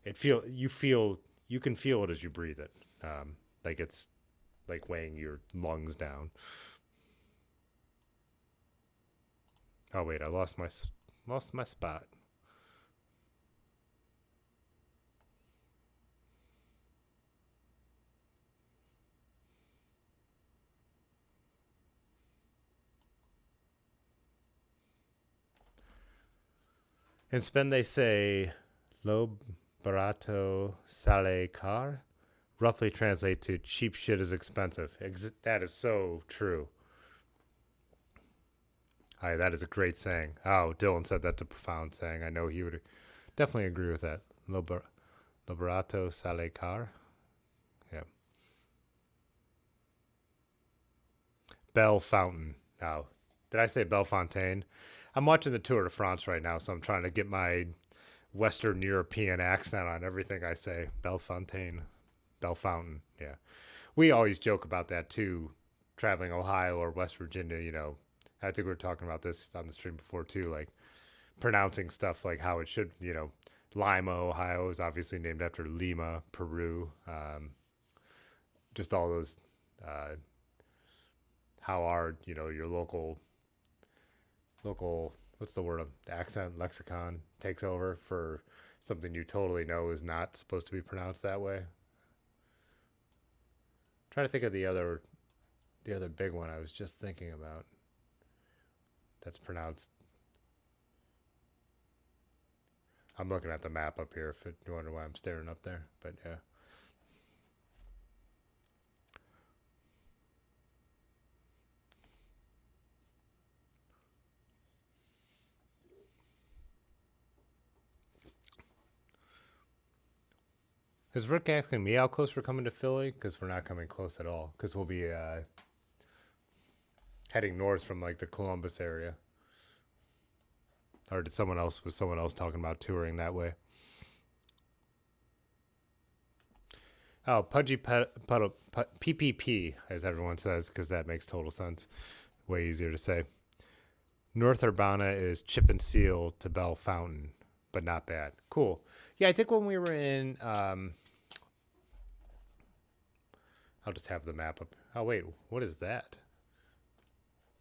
Speaker 1: you can feel it as you breathe it. Like it's like weighing your lungs down. Oh wait, I lost my spot. In Spain, they say "lo barato sale car," roughly translate to "cheap shit is expensive." That is so true. That is a great saying. Oh, Dylan said that's a profound saying. I know he would definitely agree with that. Lo barato sale car. Yeah. Belle Fountain. Now, did I say Bellefontaine? I'm watching the Tour de France right now, so I'm trying to get my Western European accent on everything I say. Bellefontaine. Belle Fountain. Yeah. We always joke about that too, traveling Ohio or West Virginia, you know. I think we were talking about this on the stream before too, like pronouncing stuff like how it should, you know. Lima, Ohio is obviously named after Lima, Peru. Just all those, uh, how are, you know, your local, what's the word, accent lexicon takes over for something you totally know is not supposed to be pronounced that way. Trying to think of the other big one I was just thinking about that's pronounced. I'm looking at the map up here if you wonder why I'm staring up there, but yeah. Is Rick asking me how close we're coming to Philly? Because we're not coming close at all. Because we'll be heading north from like the Columbus area. Or was someone else talking about touring that way? Oh, PPP, as everyone says, because that makes total sense. Way easier to say. North Urbana is Chip and Seal to Bell Fountain, but not bad. Cool. Yeah, I think when we were in, I'll just have the map up. Oh, wait, what is that?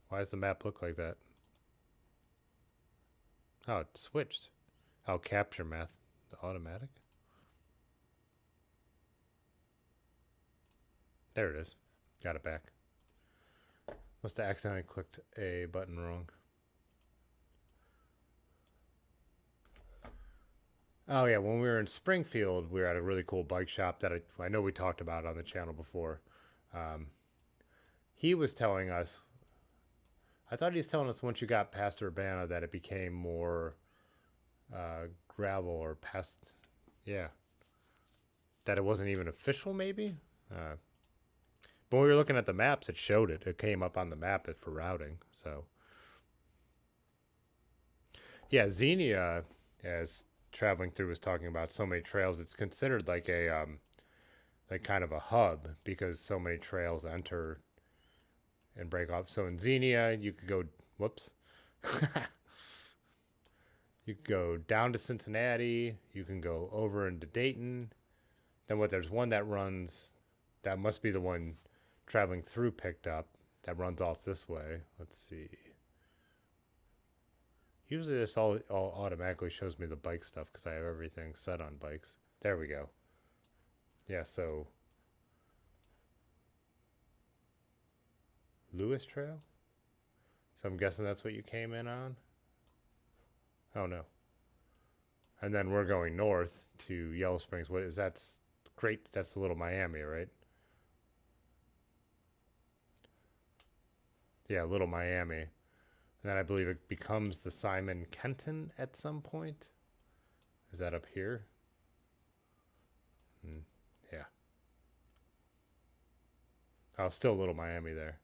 Speaker 1: Why does the map look like that? Oh, it switched. Oh, capture math, the automatic. There it is. Got it back. Must have accidentally clicked a button wrong. Oh yeah, when we were in Springfield, we were at a really cool bike shop that I know we talked about on the channel before. He was telling us, I thought he was telling us once you got past Urbana that it became more gravel or past, yeah, that it wasn't even official maybe. But when we were looking at the maps, it showed it. It came up on the map for routing. So yeah, Xenia, as traveling through was talking about so many trails, it's considered like a like kind of a hub because so many trails enter and break off. So in Xenia, you could go, whoops, you could go down to Cincinnati. You can go over into Dayton. Then there's one that runs, that must be the one traveling through picked up that runs off this way. Let's see. Usually this all automatically shows me the bike stuff because I have everything set on bikes. There we go. Yeah, so Lewis Trail? So I'm guessing that's what you came in on? Oh no. And then we're going north to Yellow Springs. What is that's great? That's the Little Miami, right? Yeah, Little Miami. And then I believe it becomes the Simon Kenton at some point. Is that up here? Yeah. Oh, still Little Miami there.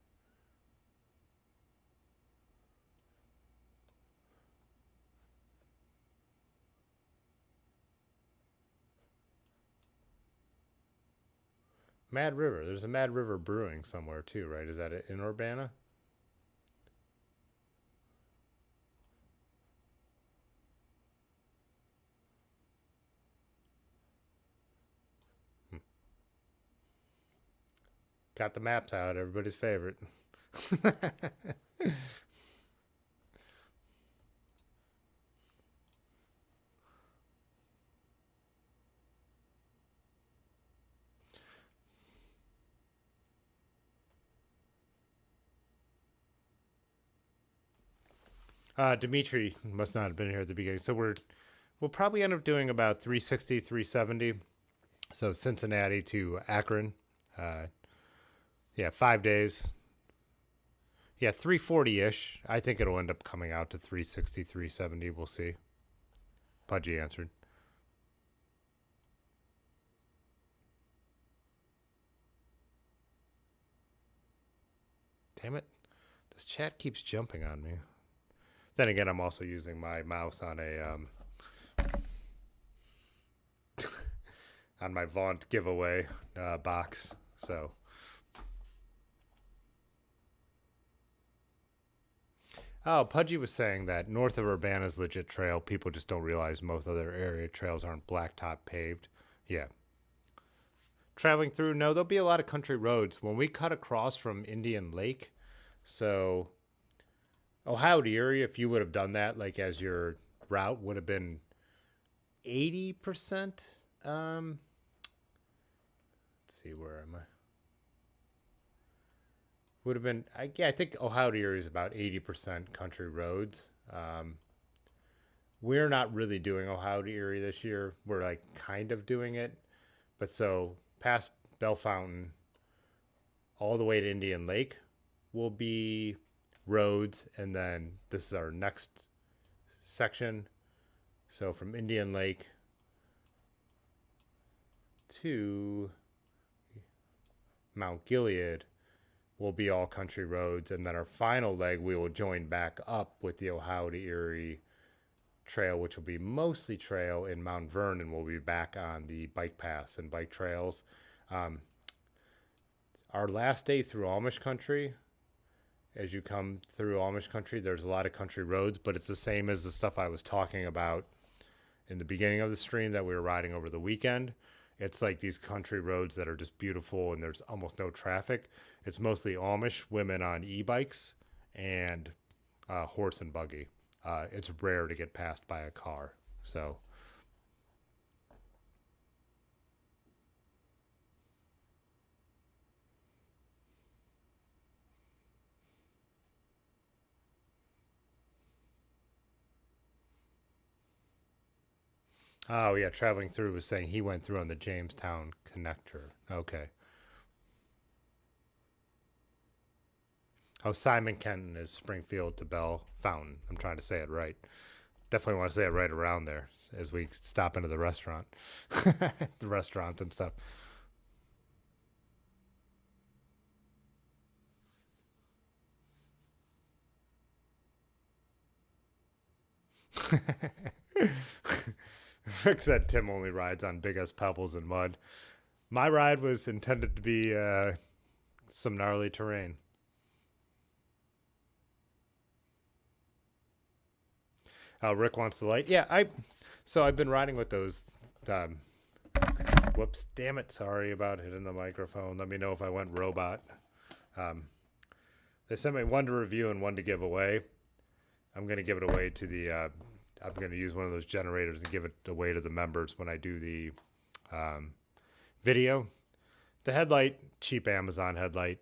Speaker 1: Mad River. There's a Mad River Brewing somewhere too, right? Is that it in Urbana? Got the maps out. Everybody's favorite. Dimitri must not have been here at the beginning. So we'll probably end up doing about 360, 370. So Cincinnati to Akron. Yeah, 5 days. Yeah, 340-ish. I think it'll end up coming out to 360, 370. We'll see. Pudgy answered. Damn it. This chat keeps jumping on me. Then again, I'm also using my mouse on a on my Vaunt giveaway box. So oh, Pudgy was saying that north of Urbana's legit trail. People just don't realize most other area trails aren't blacktop paved. Yeah. Traveling through, no, there'll be a lot of country roads. When we cut across from Indian Lake, so Ohio to Erie, if you would have done that, like as your route, would have been 80%. Let's see, where am I? Would have been, yeah, I think Ohio to Erie is about 80% country roads. We're not really doing Ohio to Erie this year. We're like kind of doing it. But so past Bell Fountain, all the way to Indian Lake will be roads, and then this is our next section. So from Indian Lake to Mount Gilead will be all country roads, and then our final leg we will join back up with the Ohio to Erie trail, which will be mostly trail in Mount Vernon. We'll be back on the bike paths and bike trails. Our last day through Amish Country, as you come through Amish Country, there's a lot of country roads, but it's the same as the stuff I was talking about in the beginning of the stream that we were riding over the weekend. It's like these country roads that are just beautiful and there's almost no traffic. It's mostly Amish women on e-bikes and horse and buggy. It's rare to get passed by a car. So oh yeah, traveling through was saying he went through on the Jamestown connector. Okay. Oh, Simon Kenton is Springfield to Bell Fountain. I'm trying to say it right. Definitely want to say it right around there as we stop into the restaurant, the restaurant and stuff. Rick said Tim only rides on big as pebbles and mud. My ride was intended to be some gnarly terrain. Rick wants the light. Yeah, so I've been riding with those. Whoops, damn it! Sorry about hitting the microphone. Let me know if I went robot. They sent me one to review and one to give away. I'm gonna give it away to the. I'm gonna use one of those generators and give it away to the members when I do the video. The headlight, cheap Amazon headlight.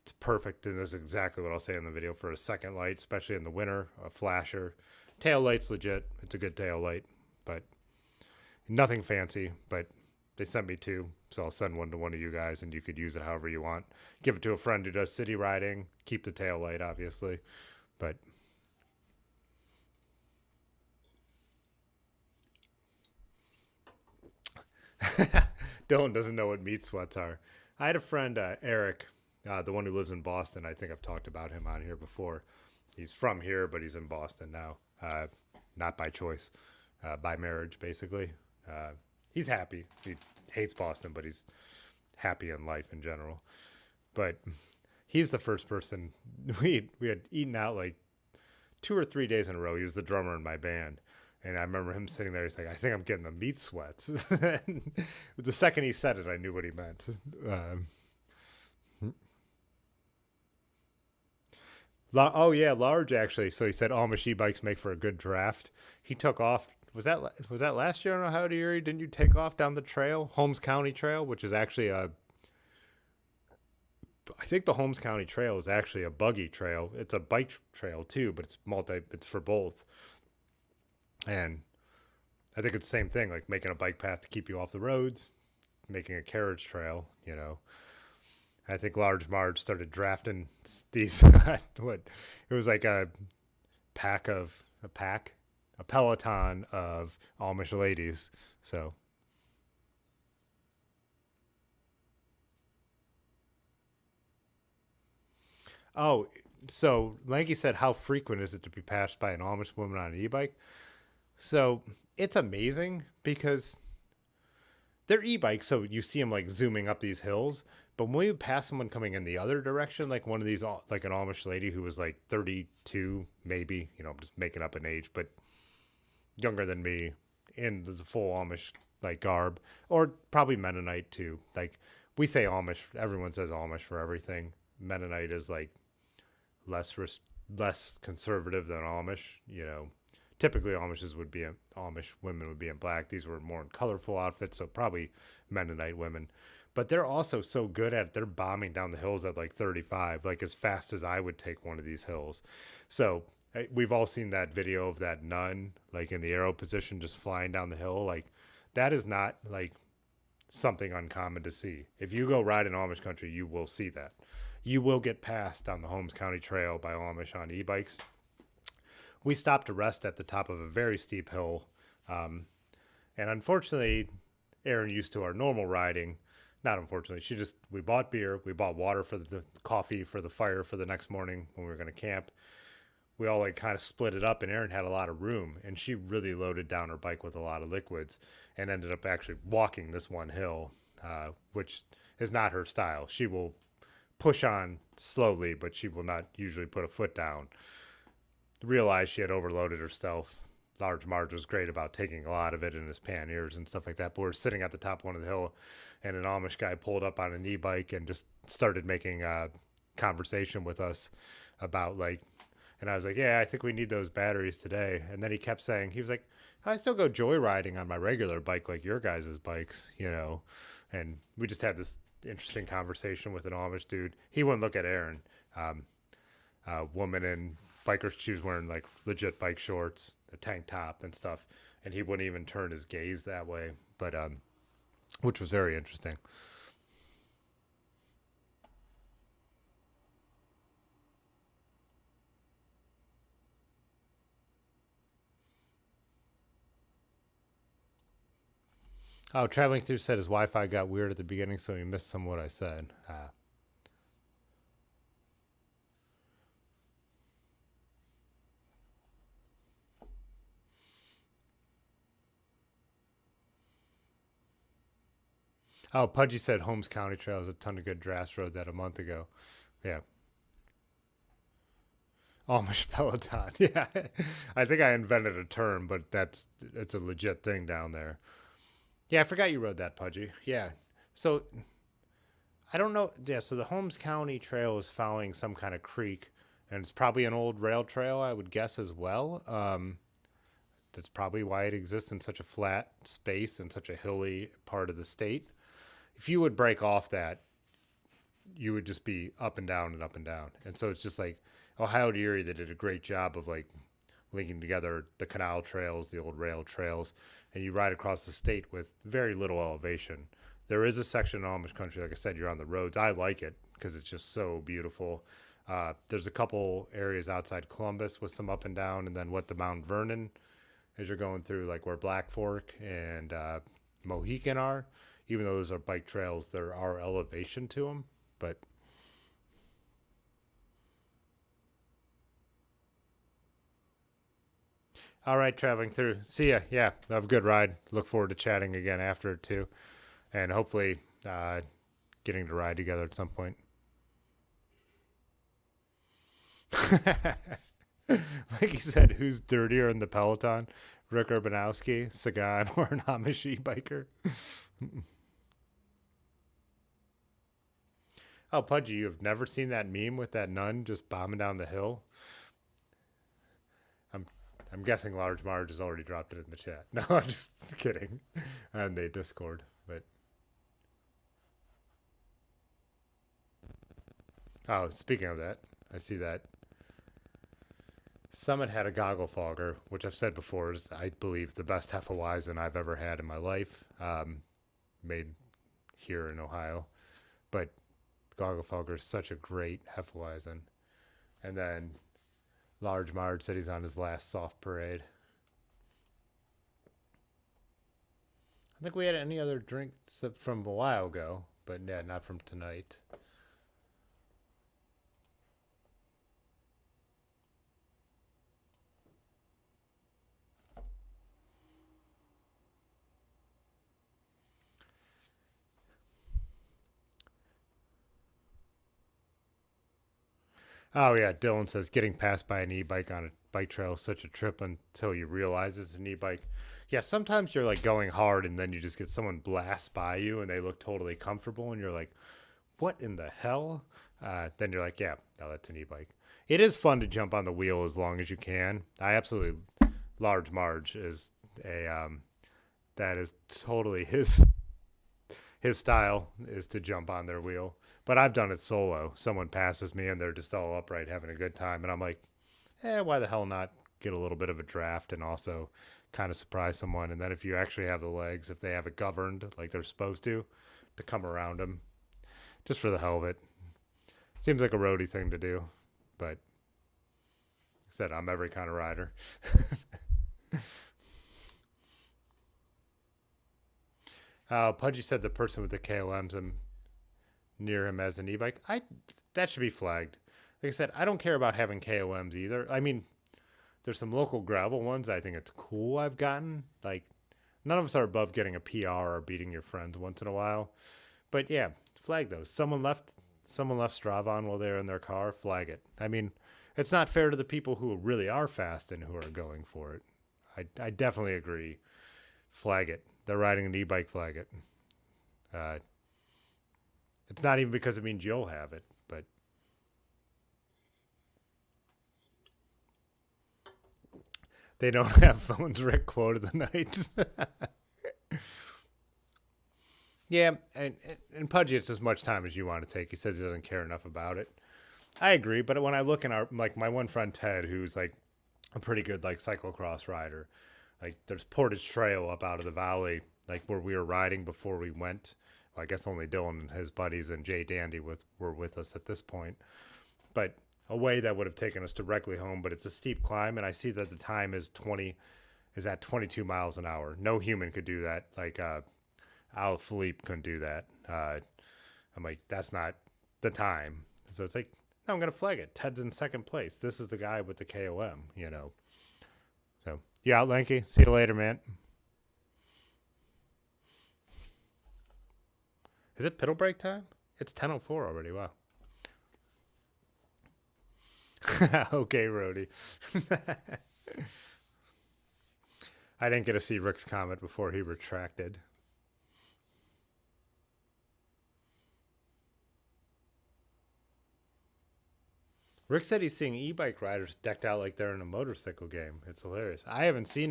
Speaker 1: It's perfect, and this is exactly what I'll say in the video for a second light, especially in the winter. A flasher. Tail light's legit. It's a good tail light, but nothing fancy. But they sent me two, so I'll send one to one of you guys, and you could use it however you want. Give it to a friend who does city riding. Keep the tail light, obviously, but. Dylan doesn't know what meat sweats are. I had a friend, Eric, the one who lives in Boston. I think I've talked about him on here before. He's from here, but he's in Boston now. Not by choice, by marriage, basically. He's happy. He hates Boston, but he's happy in life in general. But he's the first person we had eaten out like 2 or 3 days in a row. He was the drummer in my band. And I remember him sitting there. He's like, I think I'm getting the meat sweats. The second he said it, I knew what he meant. Oh, yeah, large, actually. So he said Amish e-bikes make for a good draft. He took off. Was that last year on Ohio Erie? Didn't you take off down the trail, Holmes County Trail, which is actually I think the Holmes County Trail is actually a buggy trail. It's a bike trail too, but it's for both. And I think it's the same thing, like making a bike path to keep you off the roads, making a carriage trail, I think Large Marge started drafting these, what, it was like a peloton of Amish ladies. So. Oh, so Lanky said, how frequent is it to be passed by an Amish woman on an e-bike? So it's amazing because they're e-bikes, so you see them like zooming up these hills. But when you pass someone coming in the other direction, like one of these, like an Amish lady who was like 32, maybe, I'm just making up an age, but younger than me, in the full Amish like garb, or probably Mennonite too. Like we say Amish, everyone says Amish for everything. Mennonite is like less conservative than Amish, Typically, Amish women would be in black. These were more in colorful outfits, so probably Mennonite women. But they're also so good at it. They're bombing down the hills at like 35, like as fast as I would take one of these hills. So we've all seen that video of that nun, like in the arrow position, just flying down the hill. Like that is not like something uncommon to see. If you go ride in Amish country, you will see that. You will get passed on the Holmes County Trail by Amish on e-bikes. We stopped to rest at the top of a very steep hill. And unfortunately, Erin, used to our normal riding, not unfortunately, we bought beer, we bought water for the coffee for the fire for the next morning when we were going to camp. We all like kind of split it up, and Erin had a lot of room, and she really loaded down her bike with a lot of liquids and ended up actually walking this one hill, which is not her style. She will push on slowly, but she will not usually put a foot down. Realized she had overloaded herself. Large Marge was great about taking a lot of it in his panniers and stuff like that. But we're sitting at the top of one of the hill, and an Amish guy pulled up on an e-bike and just started making a conversation with us about like, and I was like, yeah, I think we need those batteries today. And then he kept saying, he was like, I still go joyriding on my regular bike like your guys' bikes, And we just had this interesting conversation with an Amish dude. He wouldn't look at Erin, woman in bikers. She was wearing like legit bike shorts, a tank top and stuff, and he wouldn't even turn his gaze that way, but which was very interesting. Oh, traveling through said his Wi-Fi got weird at the beginning, so he missed some of what I said. Oh, Pudgy said Holmes County Trail is a ton of good drafts. Rode that a month ago. Yeah. Amish Peloton. Yeah. I think I invented a term, but it's a legit thing down there. Yeah, I forgot you rode that, Pudgy. Yeah. So I don't know. Yeah, so the Holmes County Trail is following some kind of creek, and it's probably an old rail trail, I would guess, as well. That's probably why it exists in such a flat space and such a hilly part of the state. If you would break off that, you would just be up and down and up and down. And so it's just like Ohio Erie, they did a great job of like linking together the canal trails, the old rail trails, and you ride across the state with very little elevation. There is a section in Amish Country, like I said, you're on the roads. I like it because it's just so beautiful. There's a couple areas outside Columbus with some up and down, and then what the Mount Vernon as you're going through, like where Black Fork and Mohican are. Even though those are bike trails, there are elevation to them, but all right, traveling through. See ya. Yeah, have a good ride. Look forward to chatting again after it too, and hopefully getting to ride together at some point. Like he said, who's dirtier in the Peloton? Rick Urbanowski, Sagan, or an Amish e-biker? Oh, Pudgy, you have never seen that meme with that nun just bombing down the hill? I'm I'm guessing Large Marge has already dropped it in the chat. No, I'm just kidding. And they Discord, but oh, speaking of that, I see that Summit had a goggle fogger, which I've said before is, I believe, the best Hefeweizen I've ever had in my life, made here in Ohio. But goggle fogger is such a great Hefeweizen. And then Large Marge said he's on his last soft parade. I think we had any other drinks from a while ago, but yeah, not from tonight. Oh yeah, Dylan says getting passed by an e-bike on a bike trail is such a trip until you realize it's an e-bike. Yeah, sometimes you're like going hard and then you just get someone blast by you and they look totally comfortable and you're like, what in the hell? Then you're like, yeah, no, that's an e-bike. It is fun to jump on the wheel as long as you can. I absolutely, Large Marge is a that is totally his style is to jump on their wheel. But I've done it solo. Someone passes me and they're just all upright having a good time. And I'm like, why the hell not get a little bit of a draft and also kind of surprise someone? And then if you actually have the legs, if they have it governed like they're supposed to come around them just for the hell of it. Seems like a roadie thing to do. But like I said, I'm every kind of rider. Pudgy said the person with the KOMs near him as an e-bike. That should be flagged. Like I said, I don't care about having KOMs either. I mean, there's some local gravel ones I think it's cool I've gotten. Like, none of us are above getting a PR or beating your friends once in a while. But yeah, flag those. Someone left Strava on while they're in their car. Flag it. I mean, it's not fair to the people who really are fast and who are going for it. I definitely agree. Flag it. They're riding an e-bike. Flag it. It's not even because it means you'll have it, but they don't have phones. Rick quote of the night. Yeah, and Pudgy, it's as much time as you want to take. He says he doesn't care enough about it. I agree, but when I look in our, like my one friend Ted, who's like a pretty good like cyclocross rider, like there's Portage Trail up out of the valley, like where we were riding before we went. Well, I guess only Dylan and his buddies and Jay Dandy were with us at this point. But a way that would have taken us directly home, but it's a steep climb, and I see that the time is at 22 miles an hour. No human could do that. Like Al Philippe couldn't do that. I'm like, that's not the time. So it's like, no, I'm gonna flag it. Ted's in second place. This is the guy with the KOM, you know. So you out, Lanky. See you later, man. Is it pedal break time? It's 10:04 already. Wow. Okay, Rody. I didn't get to see Rick's comment before he retracted. Rick said he's seeing e-bike riders decked out like they're in a motorcycle game. It's hilarious. I actually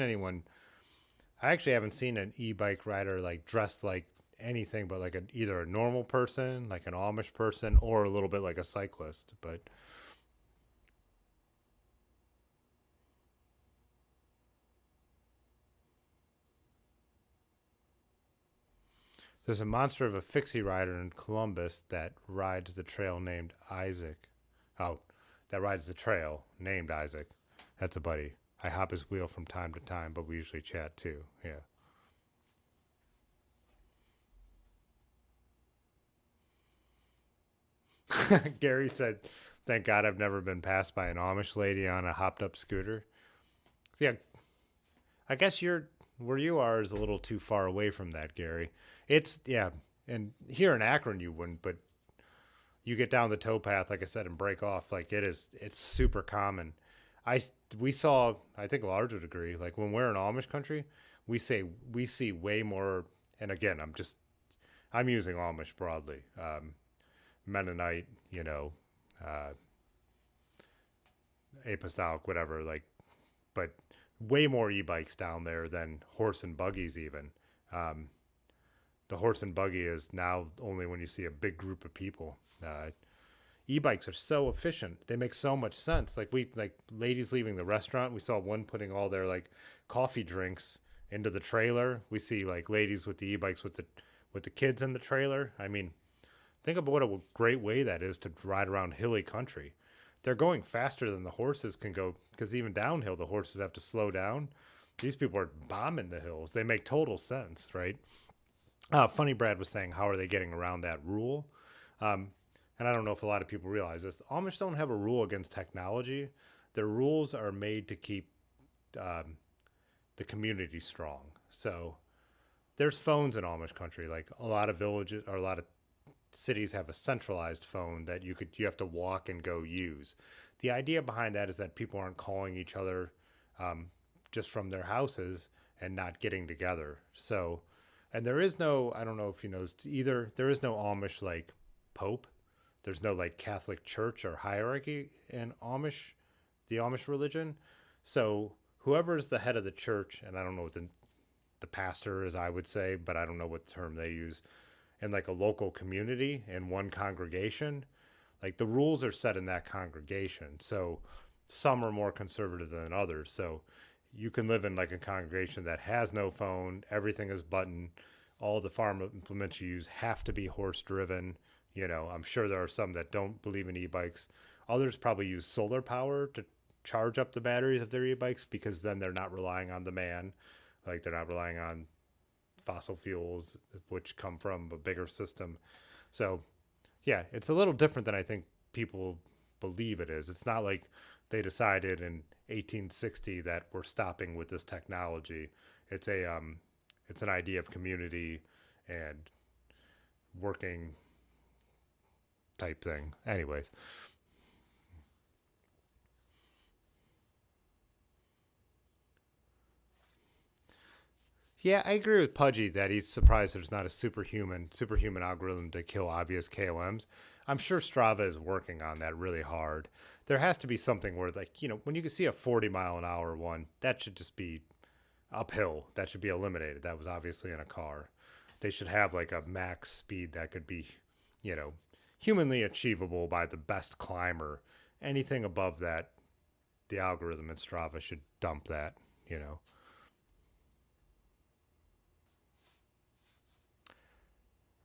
Speaker 1: haven't seen an e-bike rider like dressed like anything but like either a normal person, like an Amish person, or a little bit like a cyclist. But There's a monster of a fixie rider in Columbus that rides the trail named Isaac. Oh, that rides the trail named Isaac. That's a buddy. I hop his wheel from time to time, but we usually chat too. Yeah. Gary said, "Thank God I've never been passed by an Amish lady on a hopped up scooter." So yeah, I guess you're where you are is a little too far away from that, Gary. It's yeah, and here in Akron you wouldn't, but you get down the towpath, like I said, and break off. Like it's super common. I we saw, I think, a larger degree. Like when we're in Amish country, we see way more. And again, I'm using Amish broadly, Mennonite, uh, apostolic, whatever. Like, but way more e-bikes down there than horse and buggies even. Um, the horse and buggy is now only when you see a big group of people. E-bikes are so efficient. They make so much sense. Like ladies leaving the restaurant, we saw one putting all their like coffee drinks into the trailer. We see like ladies with the e-bikes with the kids in the trailer. I mean, think about what a great way that is to ride around hilly country. They're going faster than the horses can go because even downhill the horses have to slow down. These people are bombing the hills. They make total sense, right? Funny Brad was saying, how are they getting around that rule? Um, and I don't know if a lot of people realize this. Amish don't have a rule against technology. Their rules are made to keep um, the community strong. So there's phones in Amish country. Like a lot of villages or a lot of cities have a centralized phone that you have to walk and go use. The idea behind that is that people aren't calling each other um, just from their houses and not getting together. So, and there is no, I don't know if you know either, there is no Amish like Pope. There's no like Catholic Church or hierarchy in the Amish religion. So whoever is the head of the church, and I don't know what the pastor is, I would say, but I don't know what term they use, in like a local community in one congregation, like the rules are set in that congregation. So some are more conservative than others. So you can live in like a congregation that has no phone, everything is button, all the farm implements you use have to be horse driven. I'm sure there are some that don't believe in e-bikes. Others probably use solar power to charge up the batteries of their e-bikes because then they're not relying on the man, like they're not relying on fossil fuels, which come from a bigger system. So, yeah, it's a little different than I think people believe it is. It's not like they decided in 1860 that we're stopping with this technology. It's an idea of community and working type thing. Anyways, yeah, I agree with Pudgy that he's surprised there's not a superhuman algorithm to kill obvious KOMs. I'm sure Strava is working on that really hard. There has to be something where, like, when you can see a 40-mile-an-hour one, that should just be uphill. That should be eliminated. That was obviously in a car. They should have like a max speed that could be, you know, humanly achievable by the best climber. Anything above that, the algorithm in Strava should dump that.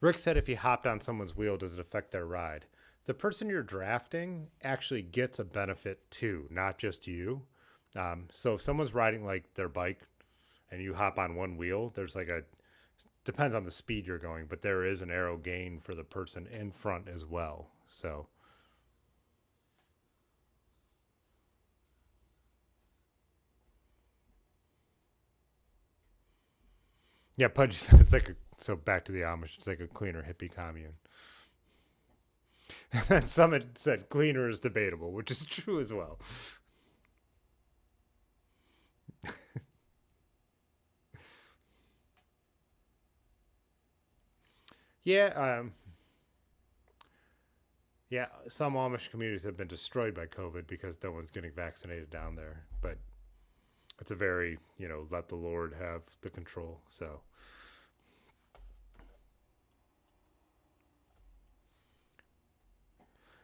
Speaker 1: Rick said if you hopped on someone's wheel, does it affect their ride? The person you're drafting actually gets a benefit too, not just you. So if someone's riding like their bike and you hop on one wheel, there's like depends on the speed you're going, but there is an aero gain for the person in front as well. So yeah, Pudge said it's like so back to the Amish, it's like a cleaner hippie commune. Some had said cleaner is debatable, which is true as well. Yeah, yeah. Some Amish communities have been destroyed by COVID because no one's getting vaccinated down there. But it's a very let the Lord have the control. So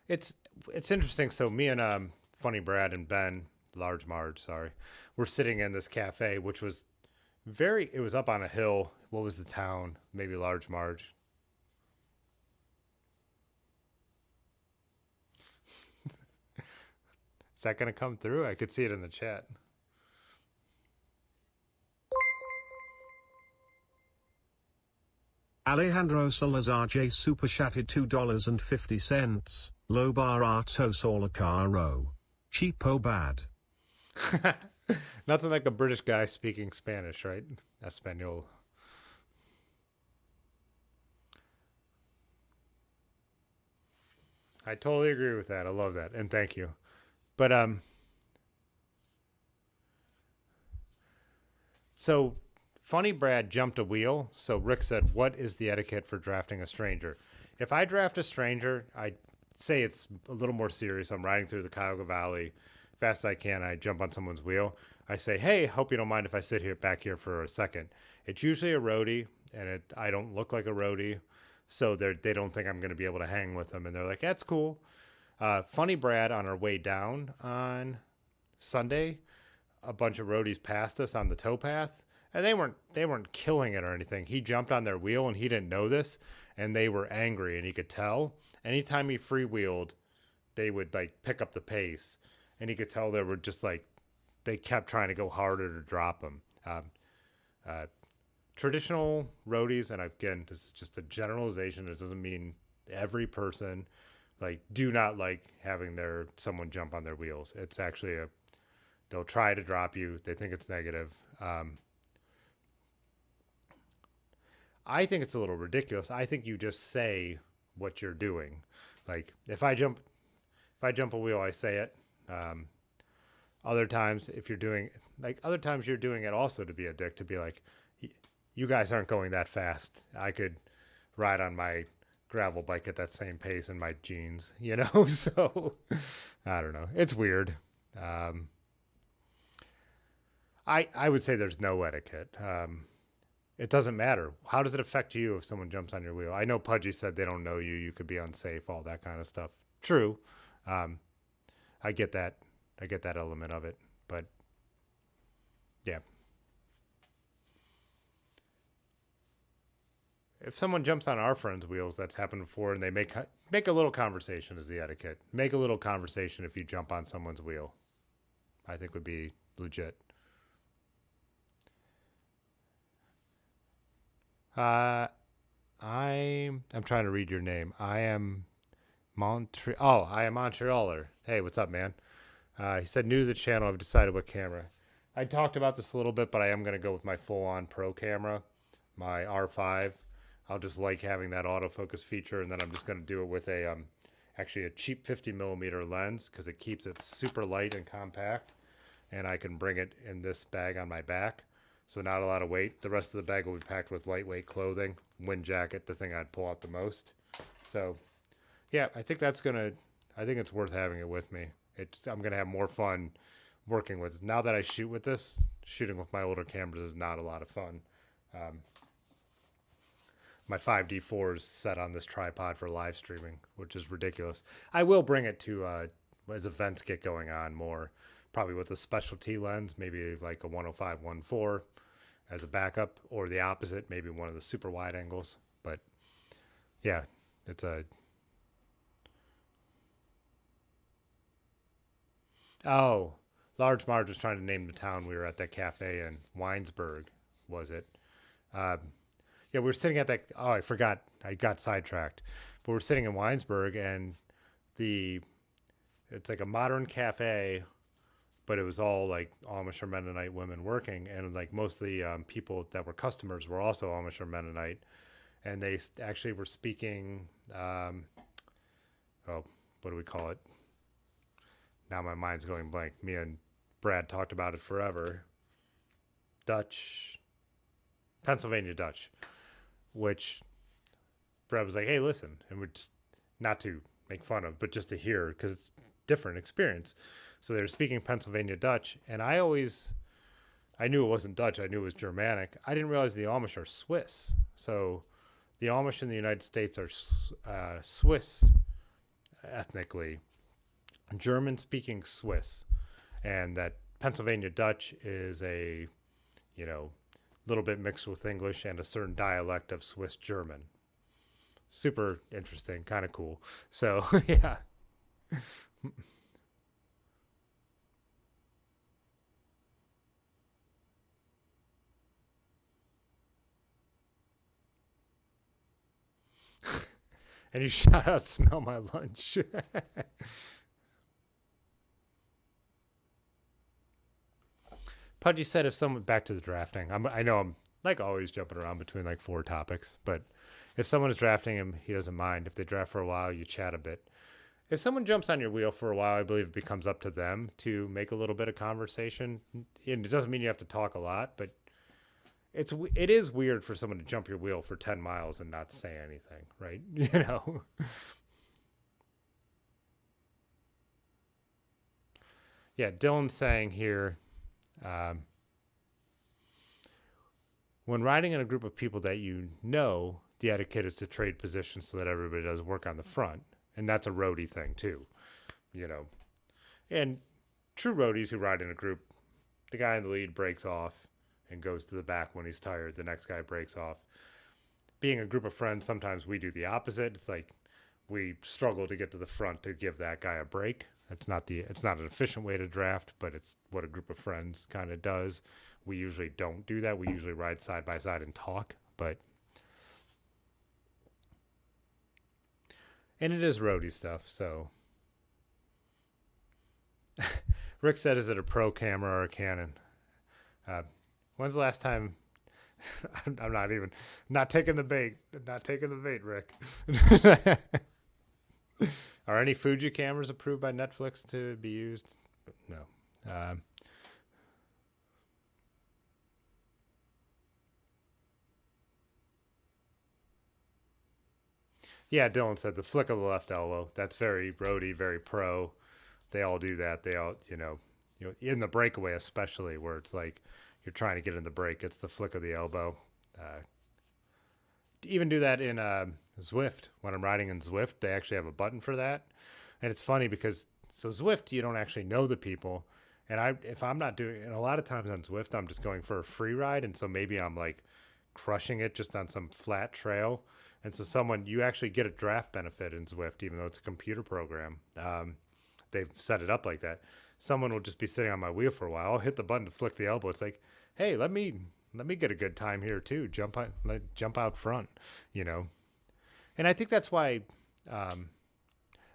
Speaker 1: it's it's interesting. So me and Funny Brad and Ben, Large Marge, sorry, we're sitting in this cafe, which was It was up on a hill. What was the town? Maybe Large Marge. Is that going to come through? I could see it in the chat.
Speaker 2: Alejandro Salazar J super chatted $2.50. Low barato sola caro. Cheapo bad.
Speaker 1: Nothing like a British guy speaking Spanish, right? Espanol. I totally agree with that. I love that. And thank you. But so Funny Brad jumped a wheel. So Rick said, "What is the etiquette for drafting a stranger?" If I draft a stranger, I say it's a little more serious. I'm riding through the Cuyahoga Valley, fast as I can. I jump on someone's wheel. I say, "Hey, hope you don't mind if I sit here back here for a second." It's usually a roadie, and I don't look like a roadie, so they don't think I'm going to be able to hang with them, and they're like, "That's cool." Funny Brad, on our way down on Sunday, a bunch of roadies passed us on the towpath, and they weren't killing it or anything. He jumped on their wheel and he didn't know this, and they were angry, and he could tell. Anytime he freewheeled, they would like pick up the pace, and he could tell they were just like they kept trying to go harder to drop him. Uh, Traditional roadies, and again, this is just a generalization. It doesn't mean every person like do not like having someone jump on their wheels. It's actually they'll try to drop you. They think it's negative. I think it's a little ridiculous. I think you just say what you're doing. Like if I jump a wheel, I say it. Other times, other times you're doing it also to be a dick, to be like, you guys aren't going that fast. I could ride on my gravel bike at that same pace in my jeans, you know? So I don't know. It's weird. I would say there's no etiquette. It doesn't matter. How does it affect you if someone jumps on your wheel? I know Pudgy said they don't know you. You could be unsafe, all that kind of stuff. True. I get that. I get that element of it. But yeah. If someone jumps on our friends' wheels, that's happened before, and they make a little conversation is the etiquette. Make a little conversation if you jump on someone's wheel. I think would be legit. I'm trying to read your name. I am I am Montrealer. Hey, what's up, man? He said, new to the channel. I've decided what camera. I talked about this a little bit, but I am going to go with my full-on pro camera, my R5. I'll just like having that autofocus feature, and then I'm just going to do it with actually a cheap 50mm lens because it keeps it super light and compact, and I can bring it in this bag on my back, so not a lot of weight. The rest of the bag will be packed with lightweight clothing, wind jacket, the thing I'd pull out the most. So, yeah, I think it's worth having it with me. I'm going to have more fun working with it. Now that I shoot with this, shooting with my older cameras is not a lot of fun. My 5D4 is set on this tripod for live streaming, which is ridiculous. I will bring it to as events get going on more, probably with a specialty lens, maybe like a 105 1.4 as a backup, or the opposite, maybe one of the super wide angles. But yeah, it's a Large Marge was trying to name the town we were at, that cafe in Winesburg, was it? Yeah, we were sitting at that. Oh, I forgot. I got sidetracked. But we're sitting in Winesburg, and it's like a modern cafe, but it was all like Amish or Mennonite women working, and like most of the people that were customers were also Amish or Mennonite, and they actually were speaking. What do we call it? Now my mind's going blank. Me and Brad talked about it forever. Pennsylvania Dutch, which Brad was like, "Hey, listen," and we're just not to make fun of, but just to hear because it's different experience. So they were speaking Pennsylvania Dutch, and I knew it wasn't Dutch. I knew it was Germanic. I didn't realize the Amish are Swiss. So the Amish in the United States are Swiss ethnically, German-speaking Swiss, and that Pennsylvania Dutch is a, little bit mixed with English, and a certain dialect of Swiss German. Super interesting, kind of cool. So, yeah. And you shout out, smell my lunch. Pudgy said if someone, back to the drafting, I know I'm like always jumping around between like 4 topics, but if someone is drafting him, he doesn't mind. If they draft for a while, you chat a bit. If someone jumps on your wheel for a while, I believe it becomes up to them to make a little bit of conversation. And it doesn't mean you have to talk a lot, but it is weird for someone to jump your wheel for 10 miles and not say anything, right? You know. Yeah, Dylan's saying here, um, when riding in a group of people that you know, the etiquette is to trade positions so that everybody does work on the front. And that's a roadie thing too, you know. And true roadies who ride in a group, the guy in the lead breaks off and goes to the back when he's tired. The next guy breaks off. Being a group of friends, sometimes we do the opposite. It's like we struggle to get to the front to give that guy a break. It's not an efficient way to draft, but it's what a group of friends kind of does. We usually don't do that. We usually ride side by side and talk, and it is roadie stuff, so. Rick said, is it a pro camera or a Canon? When's the last time? I'm not taking the bait. Not taking the bait, Rick. Are any Fuji cameras approved by Netflix to be used? No. Yeah, Dylan said the flick of the left elbow. That's very roadie, very pro. They all do that. They all, in the breakaway especially, where it's like you're trying to get in the break. It's the flick of the elbow. Even do that in Zwift. When I'm riding in Zwift, they actually have a button for that. And it's funny because, so Zwift, you don't actually know the people. And if I'm not doing, and a lot of times on Zwift, I'm just going for a free ride. And so maybe I'm like crushing it just on some flat trail. And so you actually get a draft benefit in Zwift, even though it's a computer program. They've set it up like that. Someone will just be sitting on my wheel for a while. I'll hit the button to flick the elbow. It's like, hey, let me get a good time here too. Jump out front, And I think that's why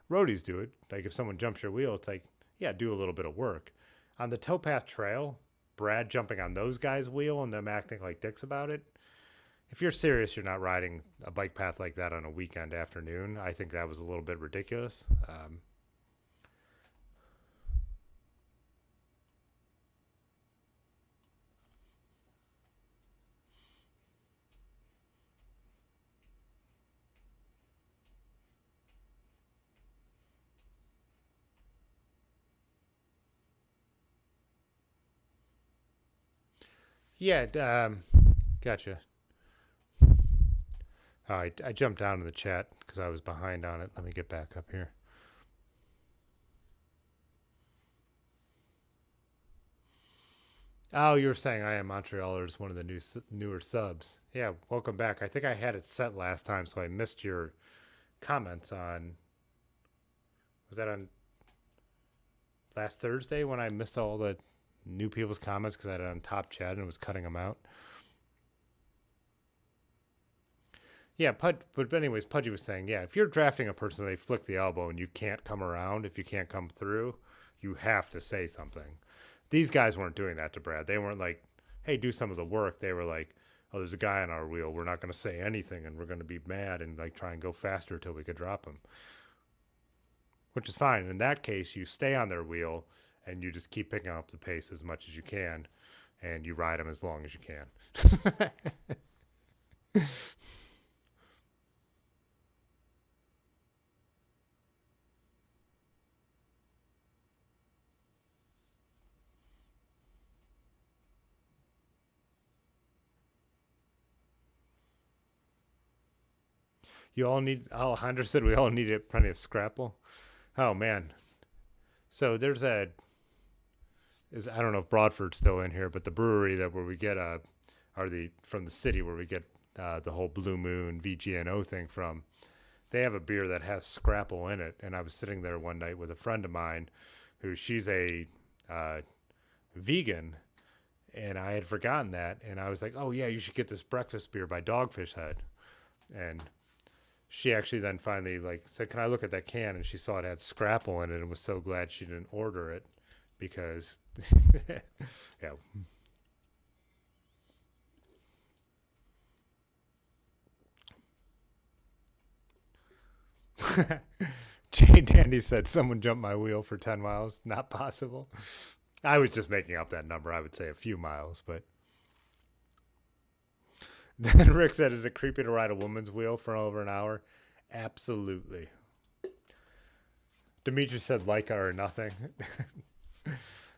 Speaker 1: roadies do it. Like if someone jumps your wheel, it's like, yeah, do a little bit of work. On the towpath trail, Brad jumping on those guys' wheel and them acting like dicks about it. If you're serious, you're not riding a bike path like that on a weekend afternoon. I think that was a little bit ridiculous. Yeah, gotcha. I jumped down in the chat because I was behind on it. Let me get back up here. Oh, you were saying I Am Montrealer is one of the newer subs. Yeah, welcome back. I think I had it set last time, so I missed your comments on. Was that on last Thursday when I missed all the new people's comments because I had it on top chat and was cutting them out? Yeah, but anyways, Pudgy was saying, yeah, if you're drafting a person, they flick the elbow and you can't come around, if you can't come through, you have to say something. These guys weren't doing that to Brad. They weren't like, hey, do some of the work. They were like, oh, there's a guy on our wheel. We're not going to say anything and we're going to be mad and like try and go faster till we could drop him. Which is fine. In that case, you stay on their wheel and you just keep picking up the pace as much as you can and you ride them as long as you can. You all need, Alejandro said we all need plenty of scrapple. Oh, man. So there's I don't know if Broadford's still in here, but the brewery where we get our or from the city where we get the whole Blue Moon VGNO thing from. They have a beer that has Scrapple in it, and I was sitting there one night with a friend of mine, who she's a vegan, and I had forgotten that, and I was like, oh yeah, you should get this breakfast beer by Dogfish Head, and she actually then finally like said, can I look at that can? And she saw it had Scrapple in it and was so glad she didn't order it because yeah. Jay Dandy said someone jumped my wheel for 10 miles. Not possible. I was just making up that number. I would say a few miles, but then Rick said, is it creepy to ride a woman's wheel for over an hour? Absolutely. Dimitri said Leica or nothing.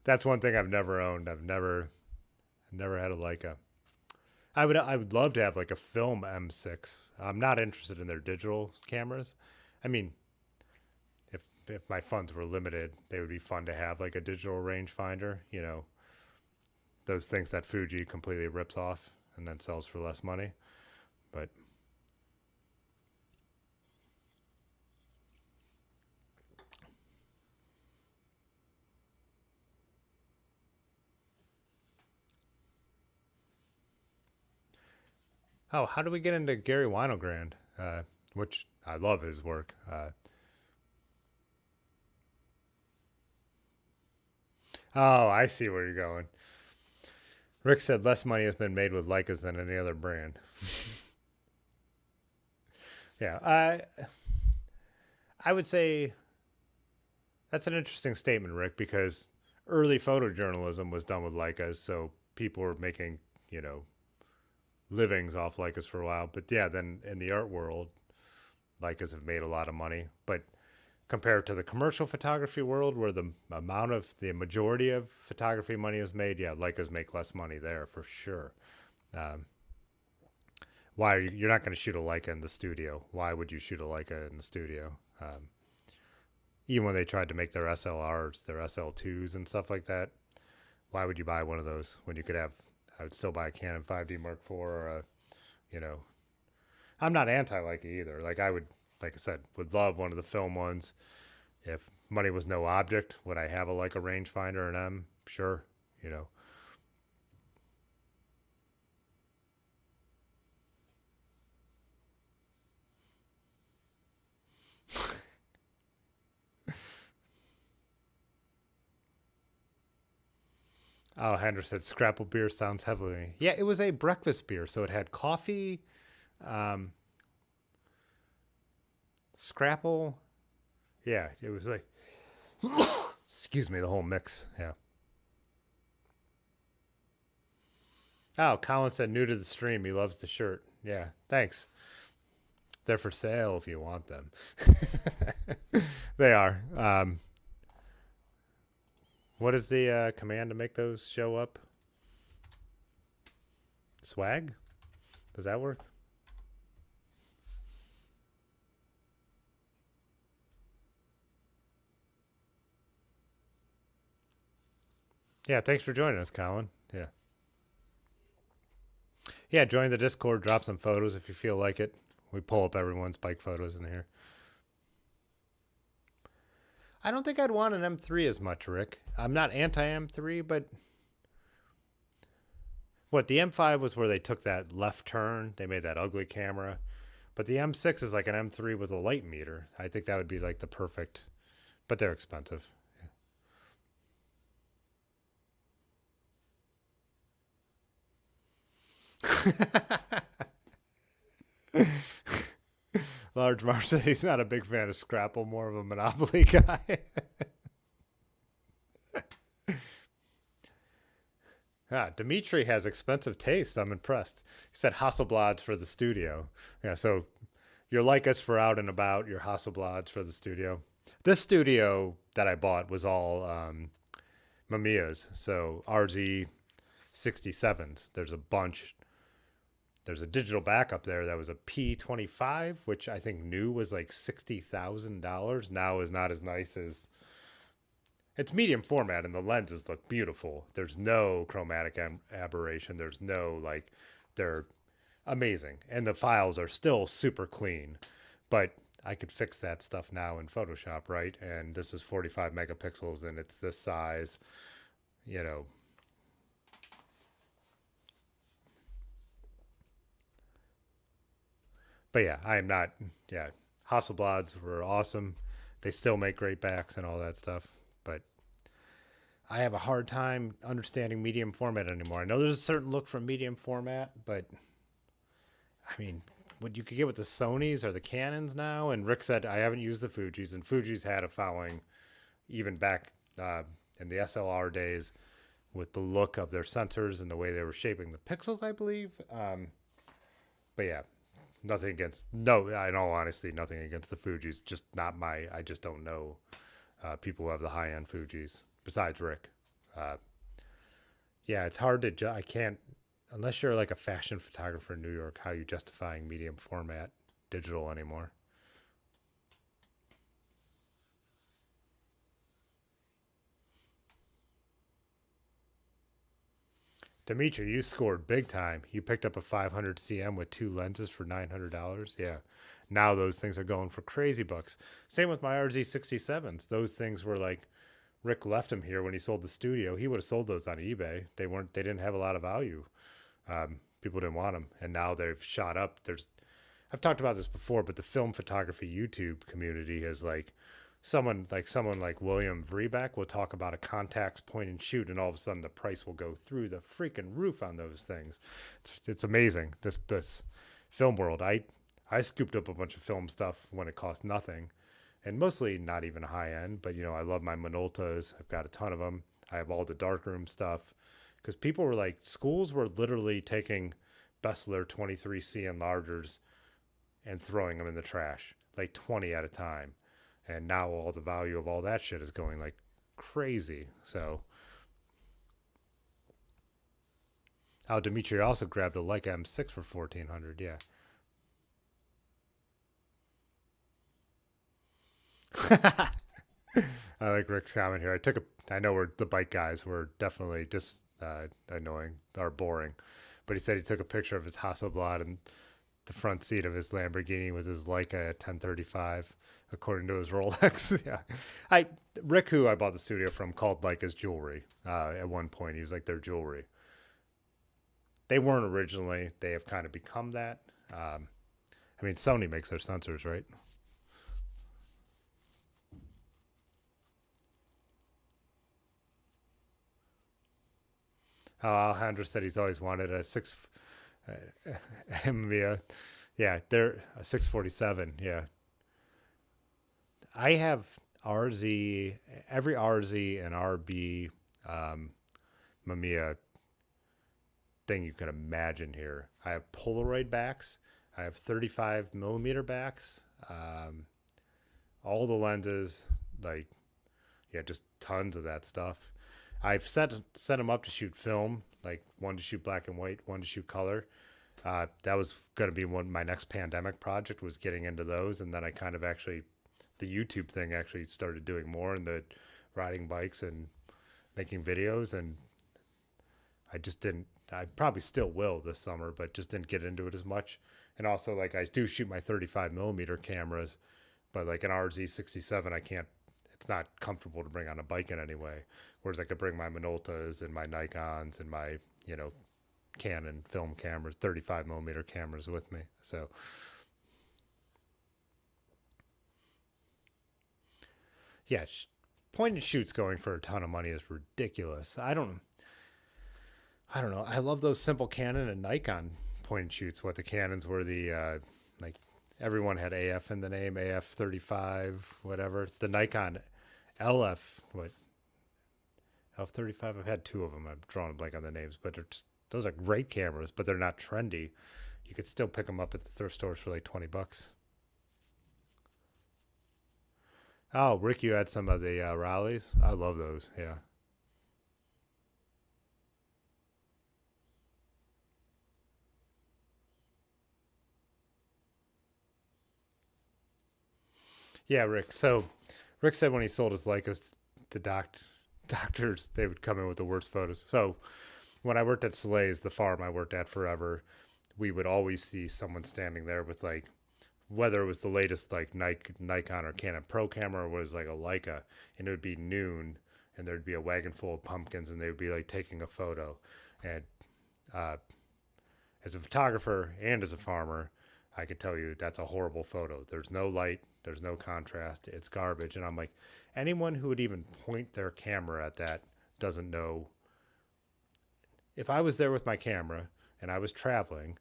Speaker 1: That's one thing I've never owned. I've never had a Leica. I would love to have like a film M6. I'm not interested in their digital cameras. I mean, if my funds were limited, they would be fun to have like a digital rangefinder, you know, those things that Fuji completely rips off and then sells for less money. But oh, how do we get into Gary Winogrand? Which I love his work. Oh, I see where you're going. Rick said less money has been made with Leicas than any other brand. Yeah, I would say that's an interesting statement, Rick, because early photojournalism was done with Leicas, so people were making, you know, livings off Leicas for a while. But yeah, then in the art world, Leicas have made a lot of money. But compared to the commercial photography world, where the majority of photography money is made, yeah, Leicas make less money there for sure. Um, why you're not going to shoot a Leica in the studio? Why would you shoot a Leica in the studio? Even when they tried to make their SLRs, their SL2s and stuff like that, why would you buy one of those when you could have? I would still buy a Canon 5D Mark IV or a, you know, I'm not anti Leica either. Like I would, like I said, would love one of the film ones. If money was no object, would I have a Leica rangefinder and M? Sure, you know. Oh, Hendra said Scrapple beer sounds heavily. Yeah, it was a breakfast beer, so it had coffee, um, Scrapple. Yeah, it was like, excuse me, the whole mix. Yeah. Oh, Colin said new to the stream. He loves the shirt. Yeah, thanks. They're for sale if you want them. They are. What is the command to make those show up? Swag? Does that work? Yeah, thanks for joining us, Colin. Yeah. Yeah, join the Discord, drop some photos if you feel like it. We pull up everyone's bike photos in here. I don't think I'd want an M3 as much, Rick. I'm not anti M3, but what the M5 was where they took that left turn, they made that ugly camera. But the M6 is like an M3 with a light meter. I think that would be like the perfect, but they're expensive. Large Mark said he's not a big fan of Scrapple, more of a Monopoly guy. Dimitri has expensive taste. I'm impressed. He said Hasselblads for the studio. Yeah, so you're like us for out and about. You're Hasselblads for the studio. This studio that I bought was all Mamiya's. So RZ 67s. There's a bunch. There's a digital backup there that was a P25, which I think new was like $60,000. Now is not as nice as It's medium format, and the lenses look beautiful. There's no chromatic aberration. There's no like, they're amazing, and the files are still super clean. But I could fix that stuff now in Photoshop, right? And this is 45 megapixels, and it's this size, you know. But yeah, I am not. Yeah, Hasselblads were awesome. They still make great backs and all that stuff. But I have a hard time understanding medium format anymore. I know there's a certain look from medium format, but I mean, what you could get with the Sonys or the Canons now. And Rick said I haven't used the Fujis, and Fuji's had a following even back in the SLR days with the look of their sensors and the way they were shaping the pixels, I believe. But yeah, nothing against, no, in all honesty, nothing against the Fujis. Just not my, I just don't know people who have the high end Fujis besides Rick. Uh, yeah, it's hard to, I can't, unless you're like a fashion photographer in New York, how you justifying medium format digital anymore. Dimitri, you scored big time. You picked up a 500 CM with two lenses for $900. Yeah. Now those things are going for crazy bucks. Same with my RZ67s. Those things were like, Rick left them here when he sold the studio. He would have sold those on eBay. They didn't have a lot of value. People didn't want them, and now they've shot up. I've talked about this before, but the film photography YouTube community has like someone like William Vreeback will talk about a Contax point and shoot, and all of a sudden the price will go through the freaking roof on those things. It's amazing. This film world. I scooped up a bunch of film stuff when it cost nothing, and mostly not even high end. But I love my Minoltas. I've got a ton of them. I have all the darkroom stuff because people were like, schools were literally taking Bessler 23C enlargers and throwing them in the trash, like 20 at a time. And now all the value of all that shit is going like crazy. So, oh, Dimitri also grabbed a Leica M6 for 1400. Yeah. I like Rick's comment here. I know where the bike guys were definitely just annoying or boring, but he said he took a picture of his Hasselblad and the front seat of his Lamborghini with his Leica at 1035, according to his Rolex. Yeah, Rick, who I bought the studio from, called Leica's jewelry. At one point, he was like, their jewelry. They weren't originally. They have kind of become that. I mean, Sony makes their sensors, right? Alejandro said he's always wanted a Mia. Yeah, they're a 647. Yeah, I have RZ, every RZ and RB Mamiya thing you can imagine here. I have Polaroid backs. I have 35 millimeter backs. All the lenses, like, yeah, just tons of that stuff. I've set them up to shoot film, like one to shoot black and white, one to shoot color. That was going to be my next pandemic project, was getting into those, and then I kind of actually, the YouTube thing actually started doing more, and the riding bikes and making videos, and I just didn't. I probably still will this summer, but just didn't get into it as much. And also, like, I do shoot my 35 millimeter cameras, but like an RZ67, I can't. It's not comfortable to bring on a bike in anyway. Whereas I could bring my Minoltas and my Nikons and my Canon film cameras, 35 millimeter cameras with me. So yeah, point and shoots going for a ton of money is ridiculous. I don't know. I love those simple Canon and Nikon point and shoots. What the Canons were, the like, everyone had AF in the name, AF 35, whatever. The Nikon LF, what, F35. I've had two of them. I'm drawing a blank on the names, but those are great cameras, but they're not trendy. You could still pick them up at the thrift stores for like $20. Oh, Rick, you had some of the rallies. I love those. Yeah. Yeah, Rick. So Rick said when he sold his Leicas the doctors, they would come in with the worst photos. So when I worked at Slay's, the farm I worked at forever, we would always see someone standing there with like, whether it was the latest like Nikon or Canon Pro camera or was like a Leica, and it would be noon, and there'd be a wagon full of pumpkins, and they would be like taking a photo. And as a photographer and as a farmer, I could tell you that's a horrible photo. There's no light, there's no contrast, it's garbage. And I'm like, anyone who would even point their camera at that doesn't know. If I was there with my camera and I was traveling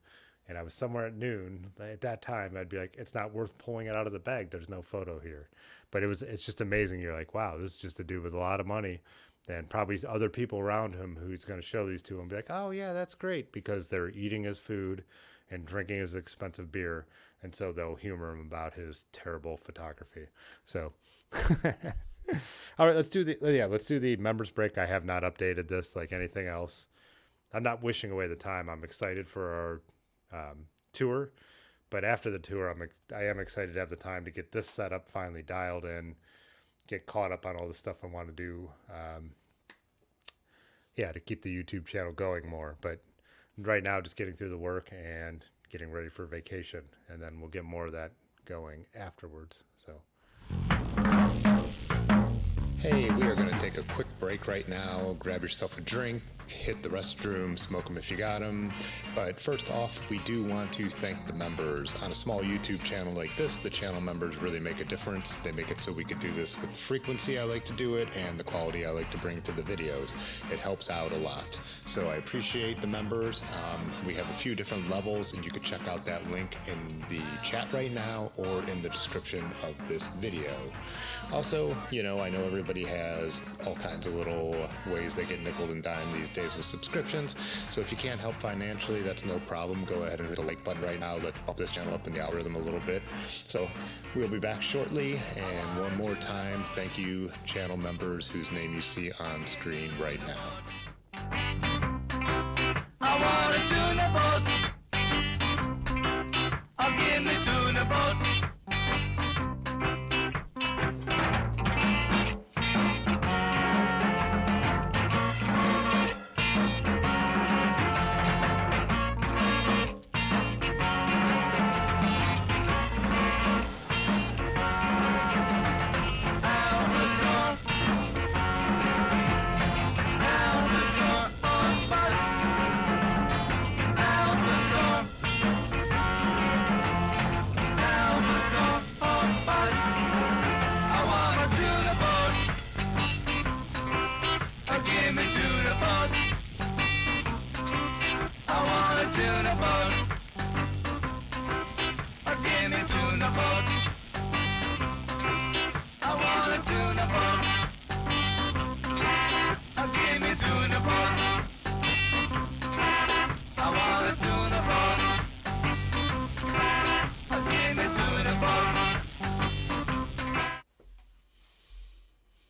Speaker 1: and I was somewhere at noon, at that time, I'd be like, it's not worth pulling it out of the bag. There's no photo here. But it's just amazing. You're like, wow, this is just a dude with a lot of money and probably other people around him who's going to show these to and be like, oh yeah, that's great, because they're eating his food and drinking his expensive beer. And so they'll humor him about his terrible photography. So, all right, let's do the members break. I have not updated this like anything else. I'm not wishing away the time. I'm excited for our tour, but after the tour, I am excited to have the time to get this setup finally dialed in, get caught up on all the stuff I want to do. To keep the YouTube channel going more. But right now, just getting through the work and getting ready for vacation, and then we'll get more of that going afterwards. So.
Speaker 3: Hey, we are going to take a quick break right now. Grab yourself a drink, hit the restroom, smoke them if you got them. But first off, we do want to thank the members. On a small YouTube channel like this, the channel members really make a difference. They make it so we could do this with the frequency I like to do it and the quality I like to bring to the videos. It helps out a lot. So I appreciate the members. We have a few different levels, and you can check out that link in the chat right now or in the description of this video. Also, I know everybody has all kinds of little ways they get nickel and dime these days with subscriptions. So if you can't help financially, that's no problem. Go ahead and hit the like button right now. Let's bump this channel up in the algorithm a little bit. So we'll be back shortly. And one more time, thank you, channel members whose name you see on screen right now. I want a tuna boat. Oh, give me tuna boat.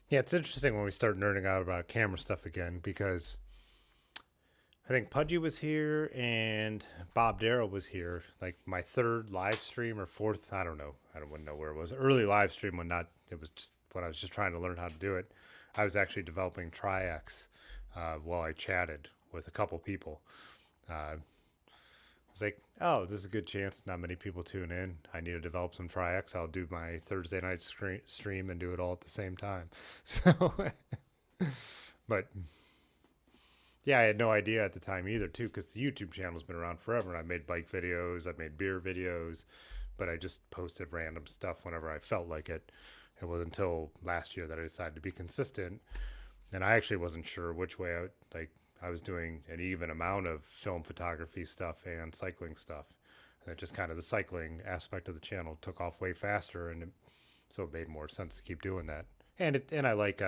Speaker 1: Yeah, it's interesting when we start nerding out about camera stuff again, because I think Pudgy was here and Bob Darrow was here, like my third live stream or fourth, I don't wouldn't know where it was. Early live stream it was just when I was just trying to learn how to do it. I was actually developing Tri-X while I chatted with a couple people. I was like, oh, this is a good chance. Not many people tune in. I need to develop some Tri-X. I'll do my Thursday night stream and do it all at the same time. So, but yeah, I had no idea at the time either, too, because the YouTube channel's been around forever. I made bike videos, I made beer videos, but I just posted random stuff whenever I felt like it. It wasn't until last year that I decided to be consistent, and I actually wasn't sure which way I was doing an even amount of film photography stuff and cycling stuff. And it just kind of, the cycling aspect of the channel took off way faster, and so it made more sense to keep doing that. And I like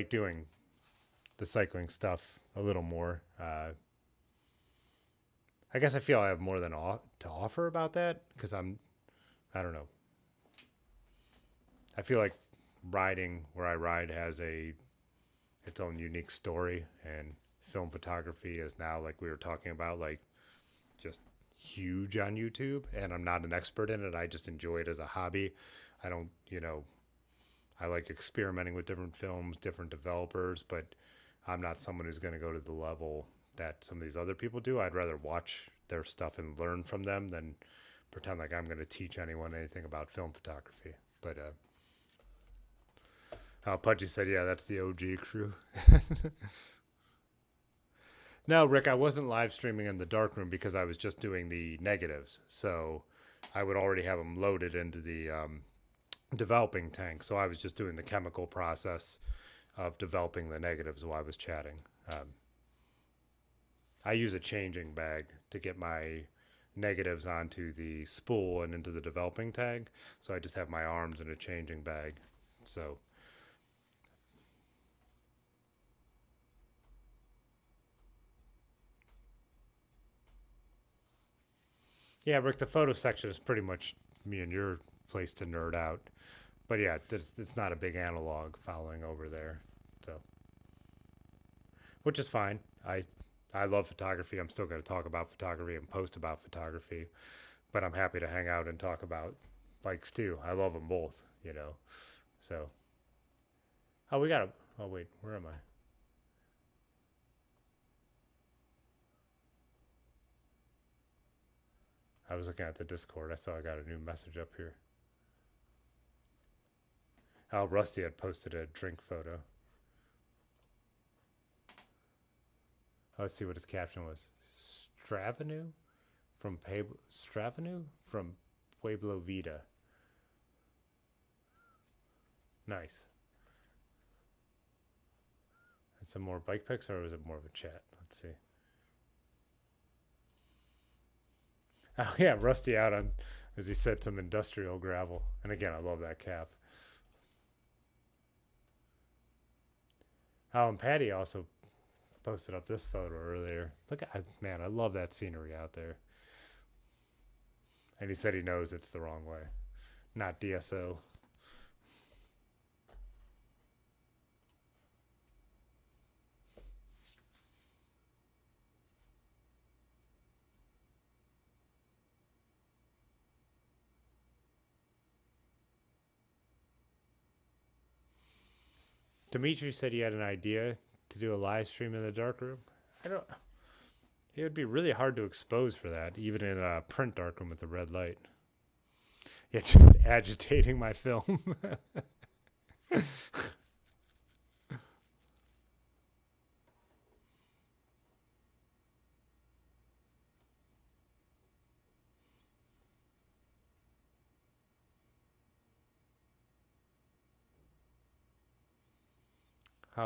Speaker 1: doing the cycling stuff a little more. I guess I feel I have more than to offer about that, because I don't know. I feel like riding where I ride has its own unique story, and film photography is now, like we were talking about, like just huge on YouTube, and I'm not an expert in it. I just enjoy it as a hobby. I I like experimenting with different films, different developers, but I'm not someone who's going to go to the level that some of these other people do. I'd rather watch their stuff and learn from them than pretend like I'm going to teach anyone anything about film photography. But Pudgy said, yeah, that's the OG crew. No, Rick, I wasn't live streaming in the darkroom because I was just doing the negatives. So I would already have them loaded into the developing tank. So I was just doing the chemical process of developing the negatives while I was chatting. I use a changing bag to get my negatives onto the spool and into the developing tank. So I just have my arms in a changing bag. So yeah, Rick, the photo section is pretty much me and your place to nerd out. But yeah, it's not a big analog following over there. So, which is fine. I love photography. I'm still going to talk about photography and post about photography, but I'm happy to hang out and talk about bikes too. I love them both, you know. So, oh, we got a. Oh wait, where am I? I was looking at the Discord. I saw I got a new message up here. Oh, Rusty had posted a drink photo. Oh, let's see what his caption was. Stravenu from Pueblo Vida. Nice. And some more bike pics, or was it more of a chat? Let's see. Oh yeah, Rusty out on, as he said, some industrial gravel. And again, I love that cap. Oh, and Patty also posted up this photo earlier. Look at, man, I love that scenery out there. And he said he knows it's the wrong way, not DSO. Dimitri said he had an idea to do a live stream in the darkroom. I don't. It would be really hard to expose for that, even in a print darkroom with a red light. Yeah, just agitating my film.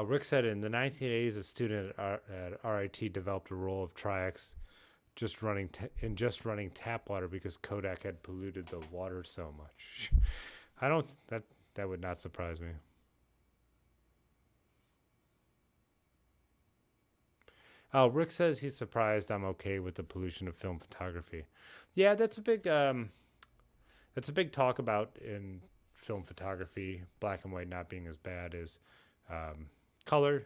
Speaker 1: Rick said in the 1980s, a student at RIT developed a roll of Tri-X just running tap water because Kodak had polluted the water so much. I don't that would not surprise me. Oh, Rick says he's surprised I'm okay with the pollution of film photography. Yeah, that's a big talk about in film photography. Black and white not being as bad as color.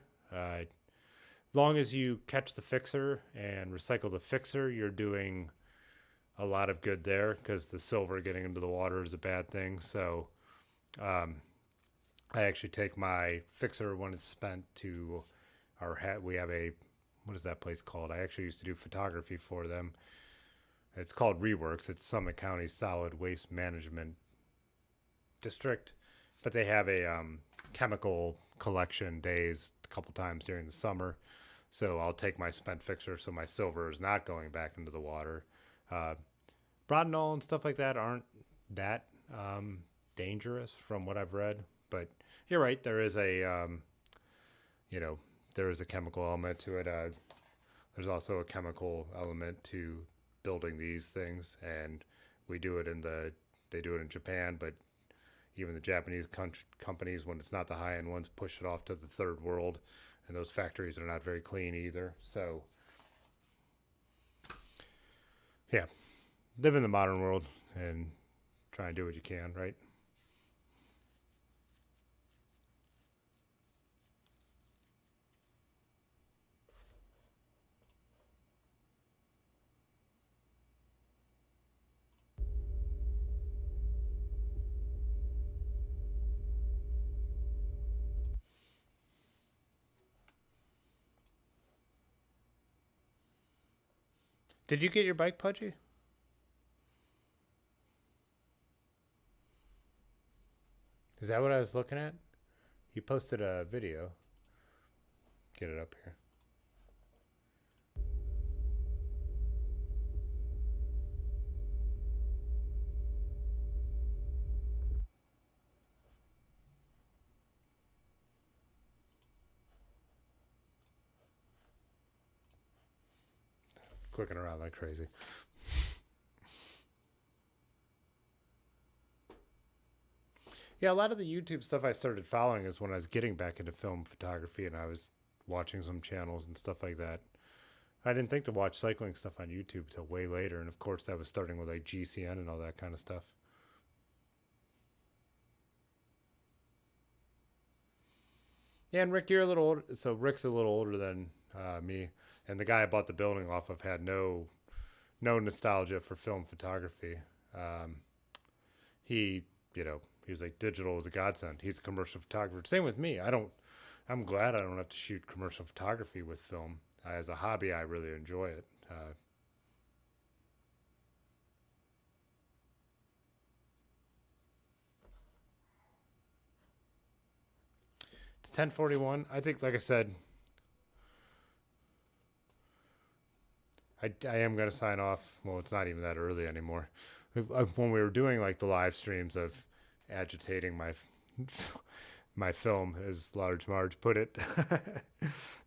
Speaker 1: Long as you catch the fixer and recycle the fixer, you're doing a lot of good there, because the silver getting into the water is a bad thing. So I actually take my fixer when it's spent to our hat. We have a, what is that place called? I actually used to do photography for them. It's called Reworks. It's Summit County Solid Waste Management District, but they have a chemical collection days a couple times during the summer. So I'll take my spent fixer, so my silver is not going back into the water. Brodinol and stuff like that aren't that dangerous from what I've read, but you're right. There is a, there is a chemical element to it. There's also a chemical element to building these things, and they do it in Japan, but even the Japanese companies, when it's not the high-end ones, push it off to the third world, and those factories are not very clean either. So, yeah, live in the modern world and try and do what you can, right? Did you get your bike, Pudgy? Is that what I was looking at? You posted a video. Get it up here. Clicking around like crazy. Yeah, a lot of the YouTube stuff I started following is when I was getting back into film photography and I was watching some channels and stuff like that. I didn't think to watch cycling stuff on YouTube till way later, and of course that was starting with like GCN and all that kind of stuff. Yeah, and Rick, you're a little older, so Rick's a little older than me, and the guy I bought the building off of had no nostalgia for film photography. Um, he, he was like digital was a godsend. He's a commercial photographer. Same with me. I'm glad I don't have to shoot commercial photography with film. As a hobby, I really enjoy it. It's 10:41. I think, like I said, I am going to sign off. Well, it's not even that early anymore. When we were doing like the live streams of agitating my film, as Large Marge put it,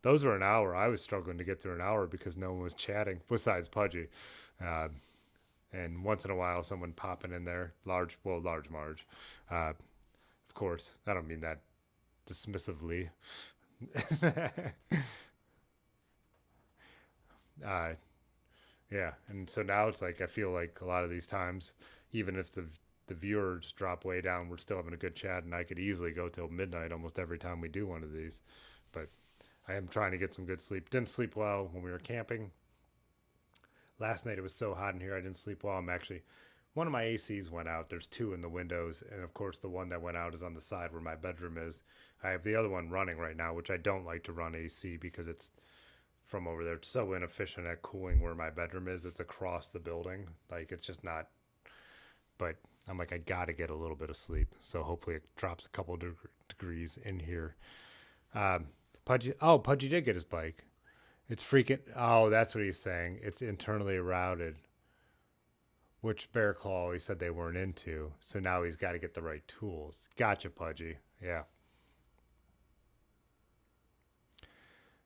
Speaker 1: those were an hour. I was struggling to get through an hour because no one was chatting besides Pudgy. And once in a while, someone popping in there, Large Marge. Of course, I don't mean that dismissively. uh, yeah, and so now it's like I feel like a lot of these times, even if the viewers drop way down, we're still having a good chat, and I could easily go till midnight almost every time we do one of these. But I am trying to get some good sleep. Didn't sleep well when we were camping. Last night it was so hot in here I didn't sleep well. One of my ACs went out. There's two in the windows, and of course the one that went out is on the side where my bedroom is. I have the other one running right now, which I don't like to run AC because it's from over there. It's so inefficient at cooling where my bedroom is. It's across the building. Like, it's just not. But I'm like, I gotta get a little bit of sleep. So hopefully it drops a couple degrees in here. Pudgy did get his bike. It's freaking. Oh, that's what he's saying. It's internally routed, which Bear Claw always said they weren't into. So now he's got to get the right tools. Gotcha, Pudgy. Yeah.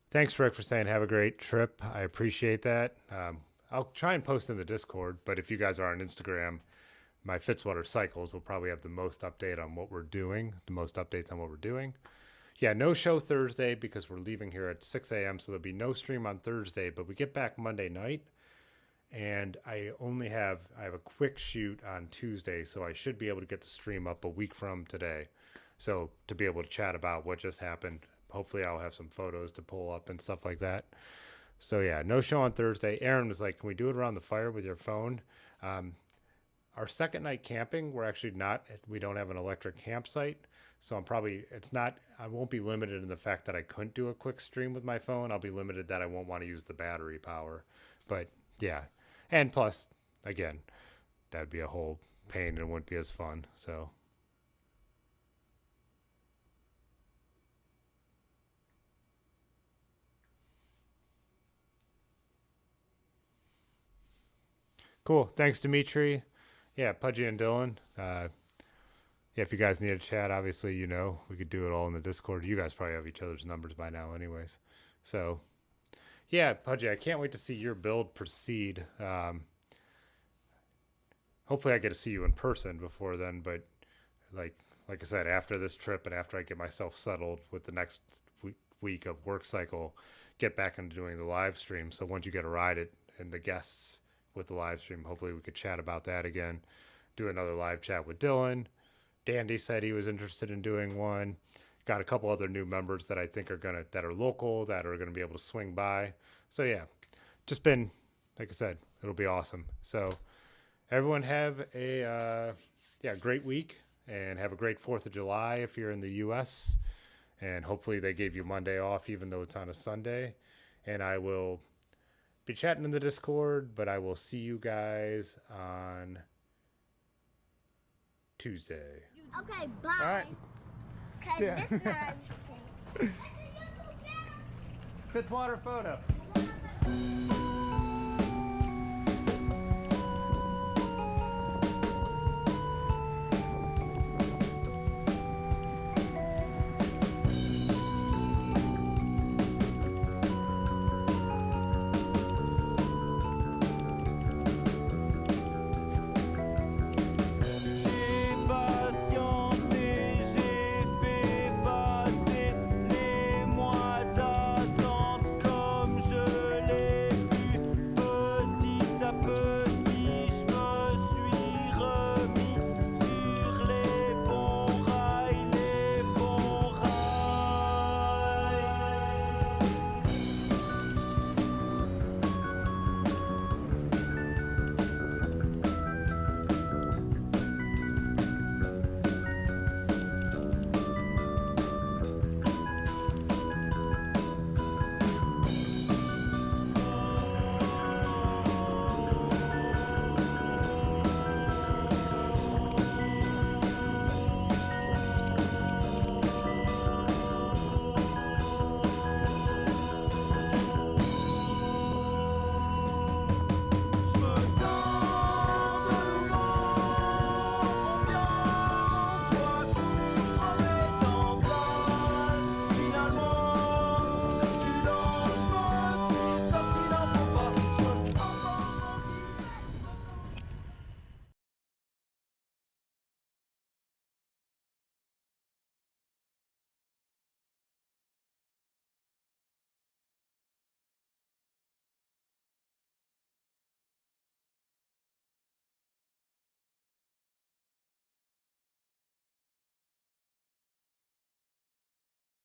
Speaker 1: Thanks, Rick, for saying have a great trip. I appreciate that. I'll try and post in the Discord, but if you guys are on Instagram, my Fitzwater Cycles will probably have the most updates on what we're doing. Yeah, no show Thursday because we're leaving here at 6 a.m., so there'll be no stream on Thursday, but we get back Monday night, and I have a quick shoot on Tuesday, so I should be able to get the stream up a week from today. So to be able to chat about what just happened, hopefully I'll have some photos to pull up and stuff like that. So yeah, no show on Thursday. Aaron was like, can we do it around the fire with your phone? Our second night camping, we don't have an electric campsite. So I won't be limited in the fact that I couldn't do a quick stream with my phone. I'll be limited that I won't want to use the battery power. But yeah. And plus, again, that'd be a whole pain and it wouldn't be as fun. So. Cool. Thanks, Dimitri. Yeah, Pudgy and Dylan. Yeah, if you guys need a chat, obviously, we could do it all in the Discord. You guys probably have each other's numbers by now anyways. So, yeah, Pudgy, I can't wait to see your build proceed. Hopefully I get to see you in person before then, but like I said, after this trip and after I get myself settled with the next week of work cycle, get back into doing the live stream. So once you get a ride and the guests with the live stream, hopefully we could chat about that again, do another live chat with Dylan. Dandy said he was interested in doing one. Got a couple other new members that I think that are local, that are gonna be able to swing by. So yeah, just been, like I said, it'll be awesome. So everyone have a great week and have a great 4th of July if you're in the US, and hopefully they gave you Monday off even though it's on a Sunday. And I will be chatting in the Discord, but I will see you guys on Tuesday.
Speaker 4: Okay, bye.
Speaker 1: All right.
Speaker 4: Okay,
Speaker 1: Yeah.
Speaker 4: this is not right.
Speaker 1: Fitzwater photo.